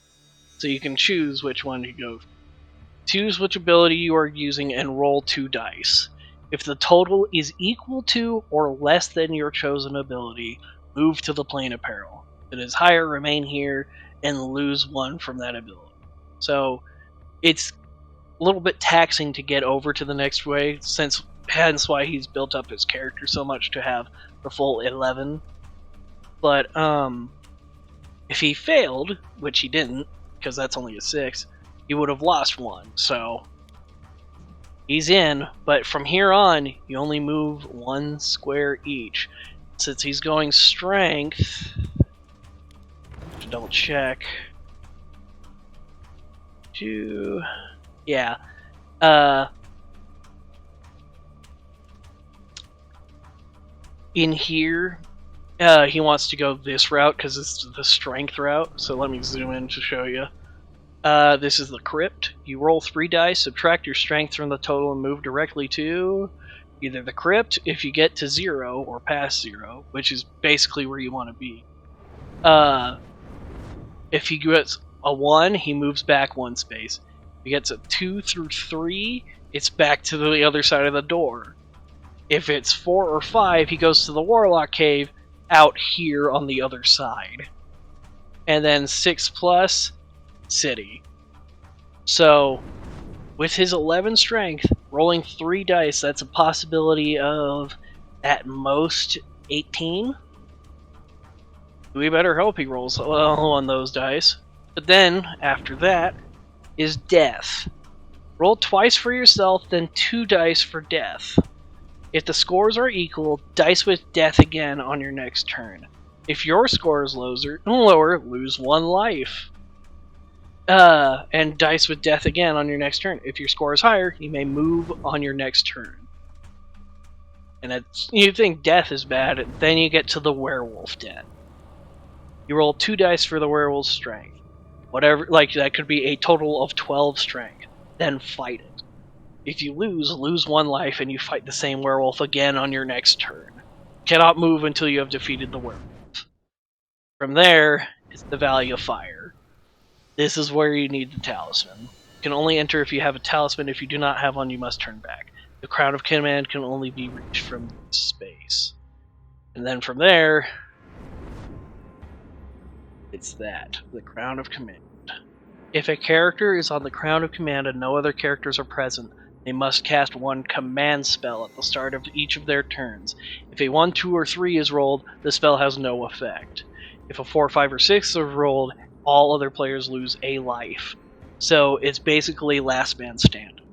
So you can choose which one to go for. Choose which ability you are using and roll 2 dice. If the total is equal to or less than your chosen ability, move to the Plane of Peril. If it is higher, remain here and lose 1 from that ability. So it's a little bit taxing to get over to the next way, hence why he's built up his character so much to have the full 11. But if he failed, which he didn't, because that's only a 6, he would have lost 1. So He's in, but from here on, you only move 1 square each. Since he's going strength, double check. Yeah. In here, he wants to go this route because it's the strength route. So let me zoom in to show you. This is the crypt. You roll 3 dice, subtract your strength from the total, and move directly to either the crypt if you get to 0 or past 0, which is basically where you want to be. If he gets a 1, he moves back 1 space. If he gets a 2 through 3, it's back to the other side of the door. If it's 4 or 5, he goes to the Warlock Cave out here on the other side. And then 6 plus, City. So, with his 11 strength, rolling 3 dice, that's a possibility of, at most, 18. We better hope he rolls well on those dice. But then, after that, is death. Roll twice for yourself, then 2 dice for death. If the scores are equal, dice with death again on your next turn. If your score is lower, lose 1 life. And dice with death again on your next turn. If your score is higher, you may move on your next turn. And you think death is bad, then you get to the werewolf death. You roll 2 dice for the werewolf's strength. Whatever, like that could be a total of 12 strength. Then fight it. If you lose 1 life, and you fight the same werewolf again on your next turn. Cannot move until you have defeated the werewolf. From there, it's the Valley of Fire. This is where you need the talisman. You can only enter if you have a talisman. If you do not have one, you must turn back. The Crown of Command can only be reached from this space. And then from there, it's the Crown of Command. If a character is on the Crown of Command and no other characters are present, they must cast 1 command spell at the start of each of their turns. If a 1, 2, or 3 is rolled, the spell has no effect. If a 4, 5, or 6 is rolled, all other players lose a life. So it's basically last man standing.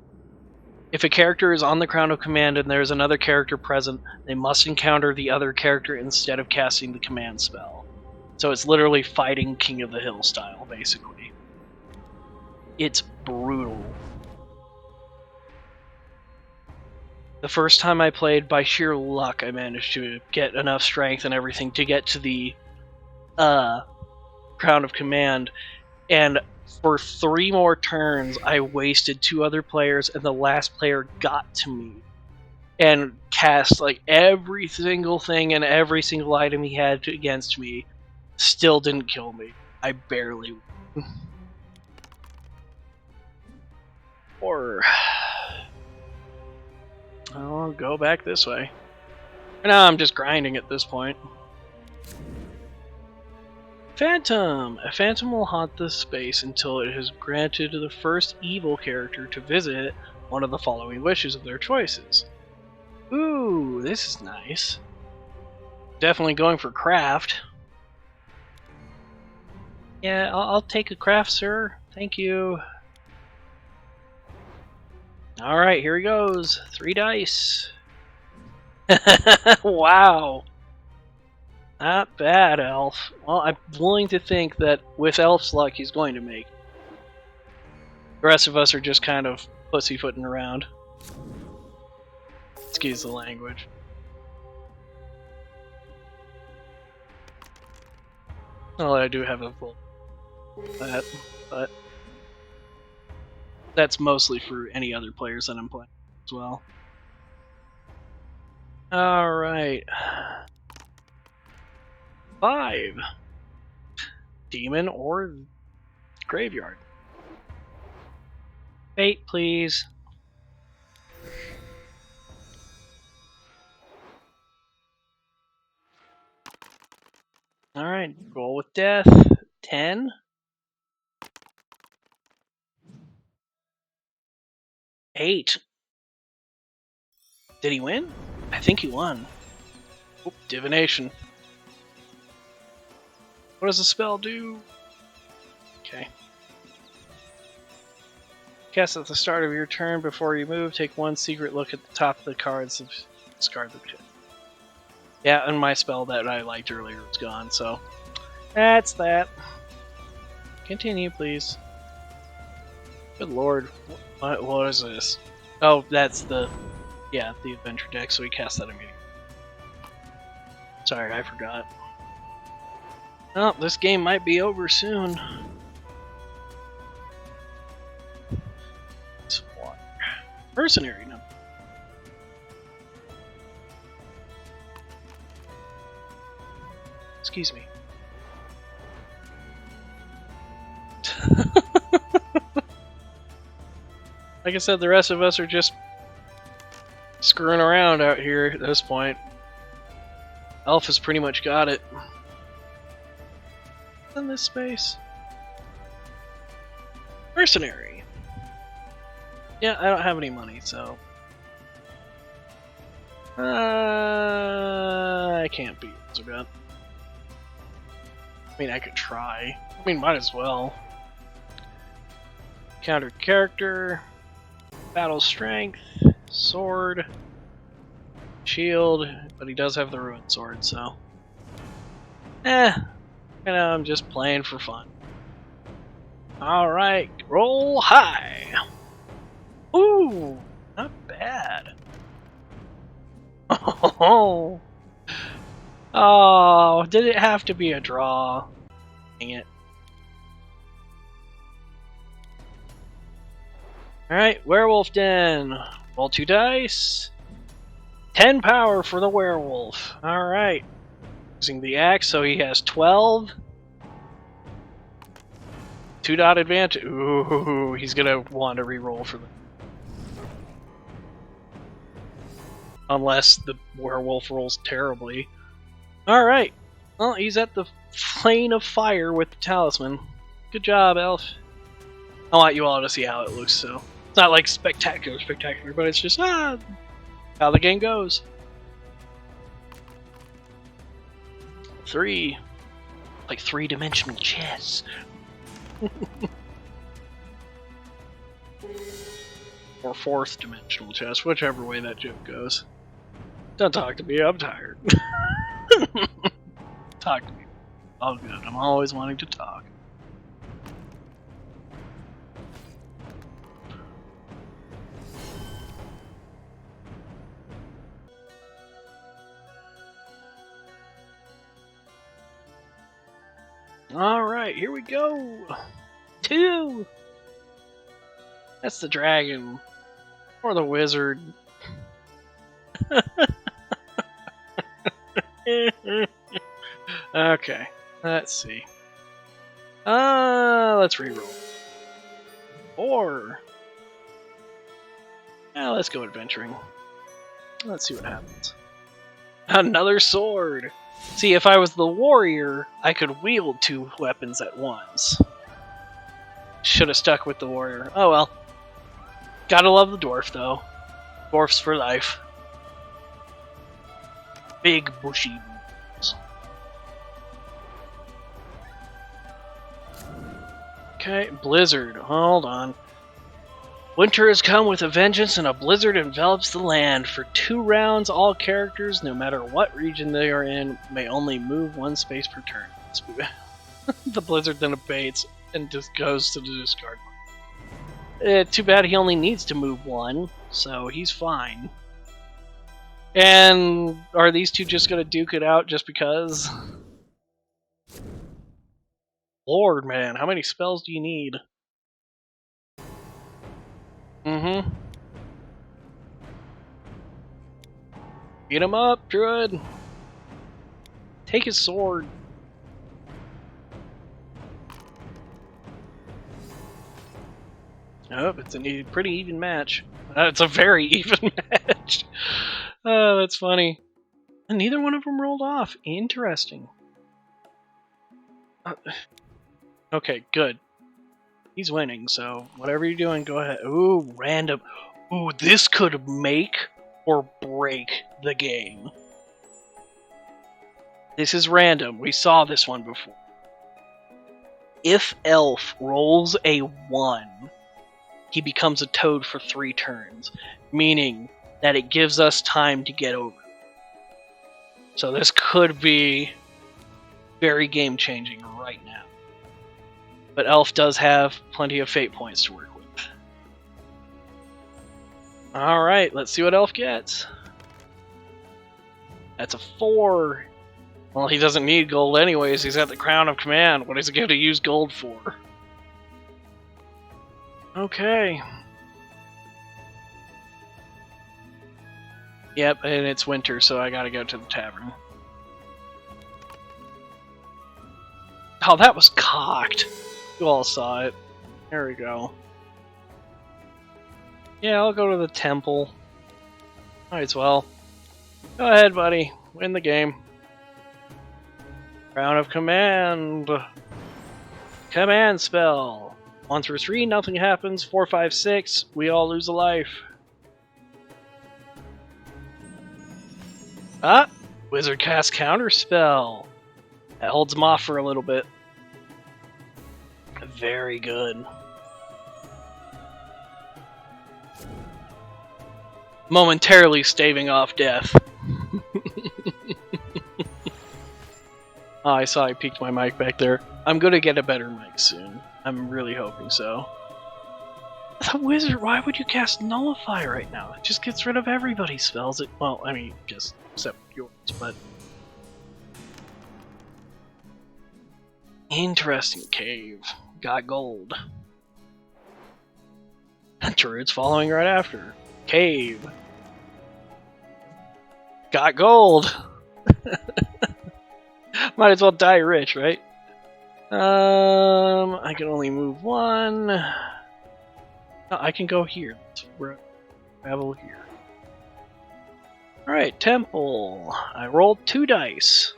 If a character is on the Crown of Command and there is another character present, they must encounter the other character instead of casting the command spell. So it's literally fighting King of the Hill style, basically. It's brutal. The first time I played, by sheer luck, I managed to get enough strength and everything to get to the Crown of Command, and for 3 more turns, I wasted 2 other players, and the last player got to me and cast like every single thing and every single item he had against me. Still didn't kill me. I barely. Or I'll go back this way. No, I'm just grinding at this point. Phantom! A phantom will haunt this space until it has granted the first evil character to visit one of the following wishes of their choices. Ooh, this is nice. Definitely going for craft. Yeah, I'll take a craft, sir. Thank you. Alright, here he goes. 3 dice. Wow. Not bad, Elf. Well, I'm willing to think that with Elf's luck, he's going to make it. The rest of us are just kind of pussyfooting around. Excuse the language. Well, I do have a full that, but that's mostly for any other players that I'm playing as well. Alright. 5. Demon or graveyard. Fate, please. Alright, roll with death. 10. 8. Did he win? I think he won. Oop, divination. What does the spell do? Okay. Cast at the start of your turn. Before you move, take one secret look at the top of the cards and discard the chip. Yeah, and my spell that I liked earlier is gone, so that's that. Continue, please. Good lord. What is this? Oh, that's the adventure deck, so we cast that immediately. Sorry, I forgot. Oh, this game might be over soon. Some water. Mercenary number. Excuse me. Like I said, the rest of us are just screwing around out here at this point. Elf has pretty much got it. In this space. Mercenary. Yeah, I don't have any money, so... I can't beat Zagat. I mean, I could try. I mean, might as well. Counter character. Battle strength. Sword. Shield. But he does have the ruined sword, so... I'm just playing for fun. Alright, roll high! Ooh, not bad. Oh, did it have to be a draw? Dang it. Alright, Werewolf Den. Roll 2 dice. 10 power for the werewolf. Alright. Using the axe, so he has 12. 2 dot advantage. Ooh, he's gonna want to reroll for them. Unless the werewolf rolls terribly. Alright. Well, he's at the plane of fire with the talisman. Good job, Elf. I want you all to see how it looks, so. It's not like spectacular, but it's just, how the game goes. 3. Like 3-dimensional chess. Or 4th dimensional chess, whichever way that joke goes. Don't talk to me, I'm tired. Talk to me. All good, I'm always wanting to talk. Alright, here we go! 2! That's the dragon. Or the wizard. Okay, let's see. Let's reroll. 4. Now let's go adventuring. Let's see what happens. Another sword! See, if I was the warrior, I could wield 2 weapons at once. Should have stuck with the warrior. Oh well. Gotta love the dwarf, though. Dwarfs for life. Big bushy boots. Okay, blizzard. Hold on. Winter has come with a vengeance and a blizzard envelops the land. For 2 rounds, all characters, no matter what region they are in, may only move 1 space per turn. The blizzard then abates and just goes to the discard pile. Too bad he only needs to move 1, so he's fine. And are these 2 just gonna duke it out just because? Lord, man, how many spells do you need? Mm-hmm. Beat him up, Druid. Take his sword. Oh, it's a pretty even match. It's a very even match. Oh, that's funny. And neither one of them rolled off. Interesting. Okay, good. He's winning, so whatever you're doing, go ahead. Ooh, random. Ooh, this could make or break the game. This is random. We saw this one before. If Elf rolls a 1, he becomes a toad for 3 turns, meaning that it gives us time to get over. So this could be very game-changing right now. But Elf does have plenty of fate points to work with. Alright, let's see what Elf gets. That's a 4. Well, he doesn't need gold anyways, he's got the Crown of Command. What is he going to use gold for? Okay. Yep, and it's winter, so I gotta go to the tavern. Oh, that was cocked. You all saw it. There we go. Yeah, I'll go to the temple. Might as well. Go ahead, buddy. Win the game. Crown of Command. Command spell. 1 through 3, nothing happens. 4, 5, 6, we all lose a life. Ah! Wizard cast counter spell. That holds him off for a little bit. Very good. Momentarily staving off death. Oh, I saw I peaked my mic back there. I'm gonna get a better mic soon. I'm really hoping so. The wizard, why would you cast Nullify right now? It just gets rid of everybody's spells. Well, I mean, just except yours, but... Interesting cave. Got gold. Druid's following right after. Cave. Got gold! Might as well die rich, right? I can only move 1. No, I can go here. Let's travel here. Alright, temple. I rolled 2 dice.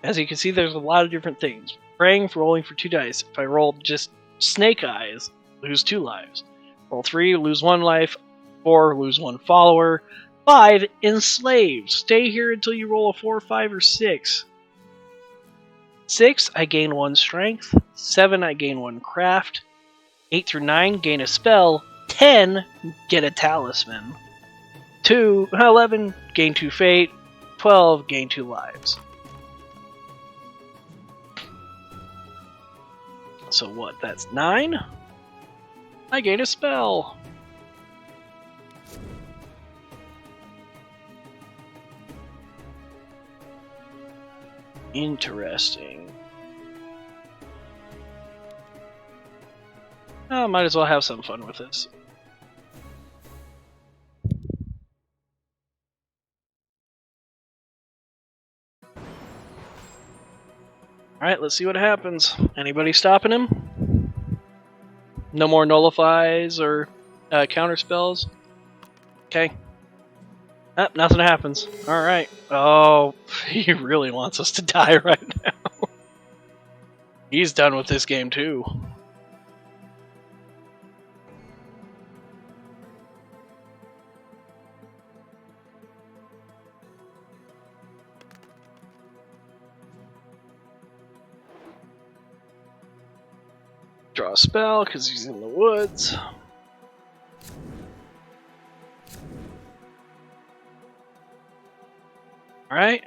As you can see, there's a lot of different things. Praying for rolling for 2 dice. If I rolled just snake eyes, lose 2 lives. Roll 3, lose 1 life. 4, lose 1 follower. 5, enslave. Stay here until you roll a 4, 5, or 6. 6, I gain 1 strength. 7, I gain 1 craft. 8 through 9, gain a spell. 10, get a talisman. 11, gain 2 fate. 12, gain 2 lives. So what, that's 9? I gain a spell. Interesting. Oh, might as well have some fun with this. Alright, let's see what happens. Anybody stopping him? No more nullifies or counter spells? Okay. Nothing happens. Alright. Oh, he really wants us to die right now. He's done with this game too. Draw a spell because he's in the woods. Alright.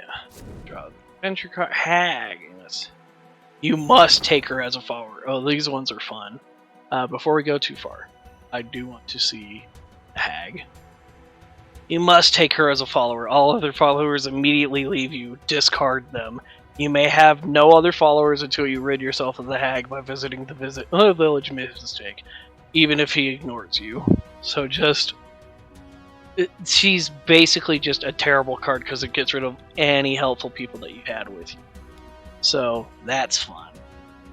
Draw the adventure card. Hag. You must take her as a follower. Oh, these ones are fun. Before we go too far, I do want to see the hag. You must take her as a follower. All other followers immediately leave you. Discard them. You may have no other followers until you rid yourself of the hag by visiting the village mistake, even if he ignores you. So just... she's basically just a terrible card because it gets rid of any helpful people that you had with you. So that's fun.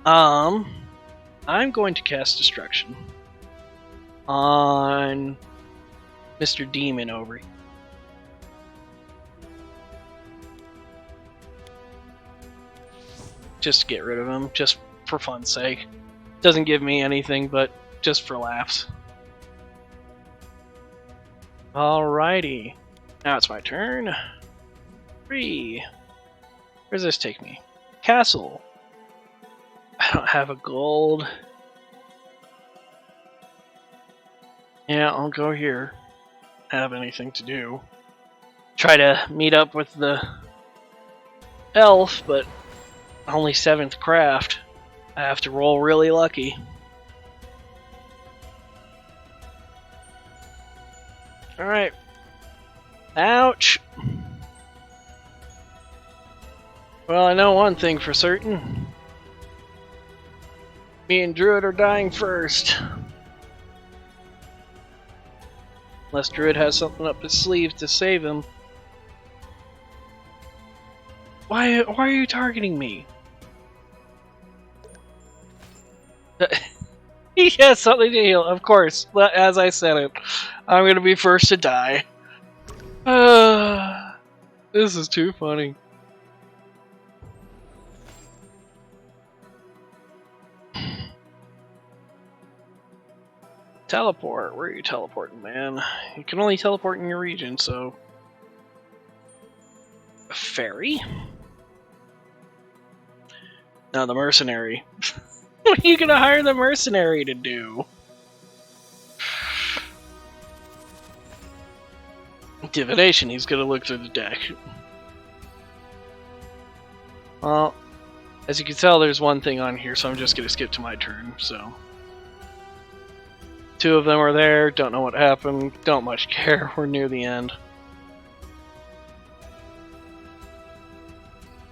I'm going to cast Destruction on Mr. Demon over here. Just to get rid of him, just for fun's sake. Doesn't give me anything, but just for laughs. Alrighty. Now it's my turn. 3. Where does this take me? Castle. I don't have a gold. Yeah, I'll go here. Have anything to do. Try to meet up with the elf, but only 7th craft. I have to roll really lucky. Alright. Ouch! Well, I know one thing for certain. Me and Druid are dying first. Unless Druid has something up his sleeve to save him. Why are you targeting me? He has something to heal, of course. As I said it, I'm gonna be first to die. This is too funny. Teleport. Where are you teleporting, man? You can only teleport in your region, so... A ferry? No, the mercenary. What are you gonna hire the mercenary to do? Divination, he's gonna look through the deck. Well, as you can tell, there's one thing on here, so I'm just gonna skip to my turn, so... 2 of them are there, don't know what happened, don't much care, we're near the end.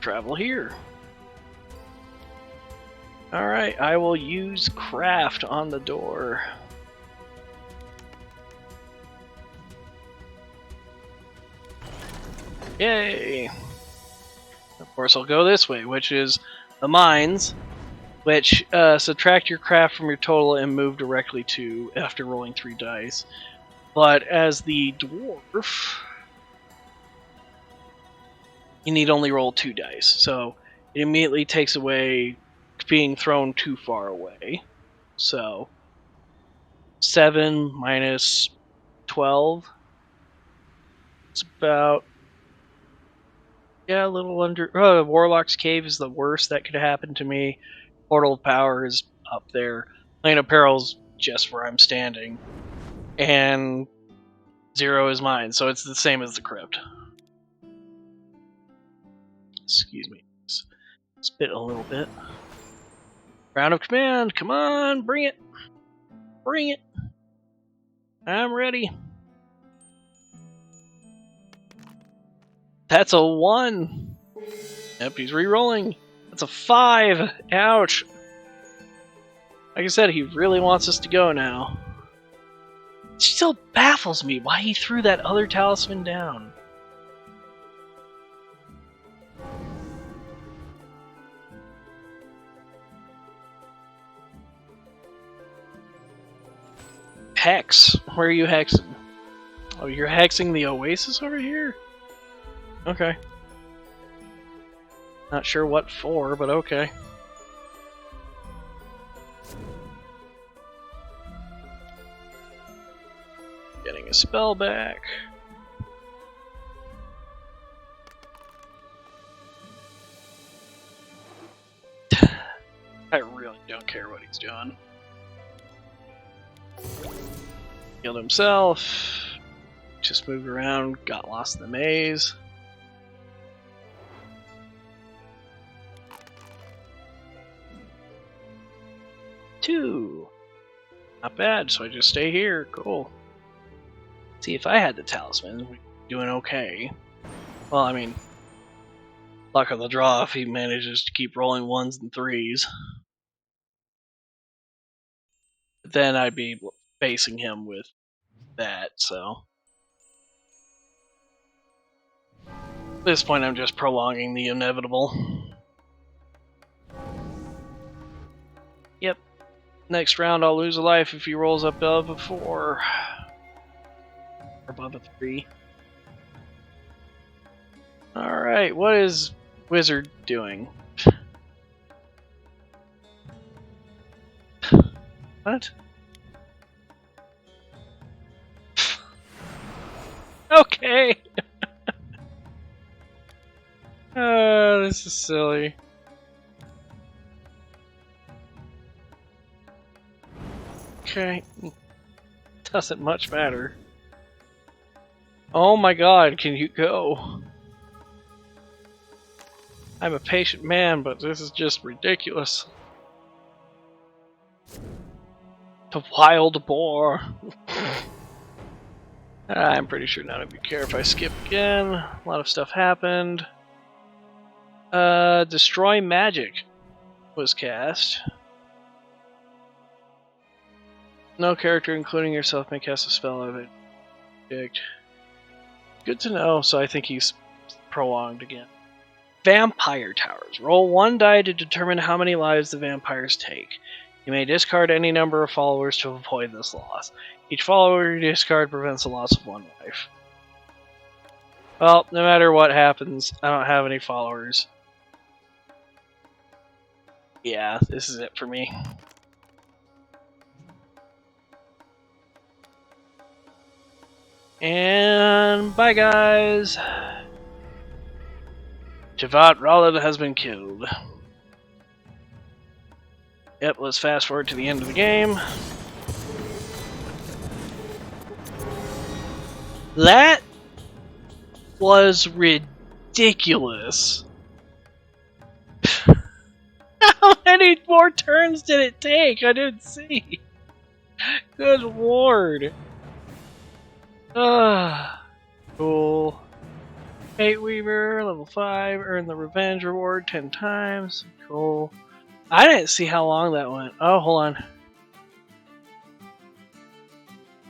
Travel here. Alright, I will use craft on the door. Yay! Of course, I'll go this way, which is the mines, which subtract your craft from your total and move directly to after rolling 3 dice. But as the dwarf, you need only roll 2 dice, so it immediately takes away being thrown too far away. So 7 minus 12. It's about, yeah, a little under. Warlock's Cave is the worst that could happen to me. Portal of Power is up there. Lane of Peril's just where I'm standing. And 0 is mine, so it's the same as the crypt. Excuse me. Spit a little bit. Round of command, come on, bring it. Bring it. I'm ready. That's a 1. Yep, he's re-rolling. That's a 5. Ouch. Like I said, he really wants us to go now. It still baffles me why he threw that other talisman down. Hex. Where are you hexing? Oh, you're hexing the oasis over here? Okay. Not sure what for, but okay. Getting a spell back. I really don't care what he's doing. Healed himself. Just moved around, got lost in the maze. Two. Not bad, so I just stay here. Cool. See, if I had the talisman, we'd be doing okay. Well, I mean, luck of the draw if he manages to keep rolling 1s and 3s. But then I'd be facing him with that, so. At this point, I'm just prolonging the inevitable. Yep. Next round, I'll lose a life if he rolls up above a 4. Or above a 3. Alright, what is Wizard doing? What? Okay! Oh, this is silly. Okay. doesn't much matter. Oh my god, can you go? I'm a patient man, but this is just ridiculous. The wild boar. I'm pretty sure none of you care if I skip again. A lot of stuff happened. Destroy Magic was cast. No character, including yourself, may cast a spell of it. Good to know, so I think he's prolonged again. Vampire Towers. Roll 1 die to determine how many lives the vampires take. You may discard any number of followers to avoid this loss. Each follower you discard prevents the loss of 1 life. Well, no matter what happens, I don't have any followers. Yeah, this is it for me. And bye, guys. Javat Rollin has been killed. Yep, let's fast forward to the end of the game. That was ridiculous. How many more turns did it take? I didn't see. Good lord. Cool. Fate Weaver, level 5, earn the revenge reward 10 times. Cool. I didn't see how long that went. Oh, hold on.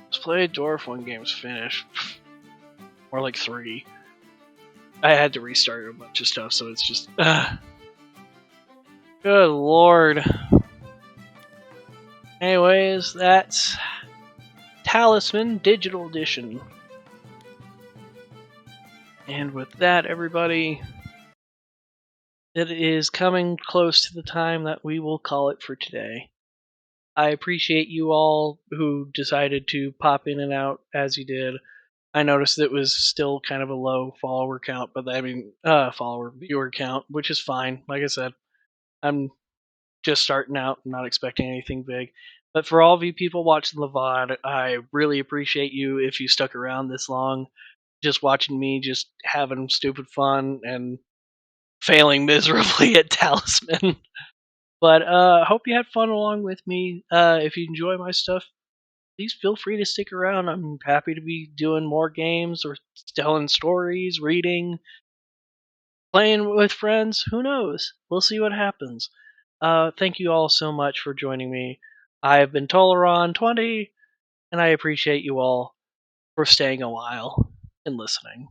Let's play Dwarf when game's finished. More like 3. I had to restart a bunch of stuff, so it's just... Good lord. Anyways, that's Talisman Digital Edition. And with that, everybody, it is coming close to the time that we will call it for today. I appreciate you all who decided to pop in and out as you did. I noticed it was still kind of a low follower count, but follower viewer count, which is fine. Like I said, I'm just starting out, I'm not expecting anything big. But for all of you people watching the VOD, I really appreciate you if you stuck around this long, just watching me just having stupid fun and failing miserably at Talisman. But hope you had fun along with me. If you enjoy my stuff, please feel free to stick around. I'm happy to be doing more games or telling stories, reading, playing with friends. Who knows? We'll see what happens. Thank you all so much for joining me. I've been Toluron20, and I appreciate you all for staying a while and listening.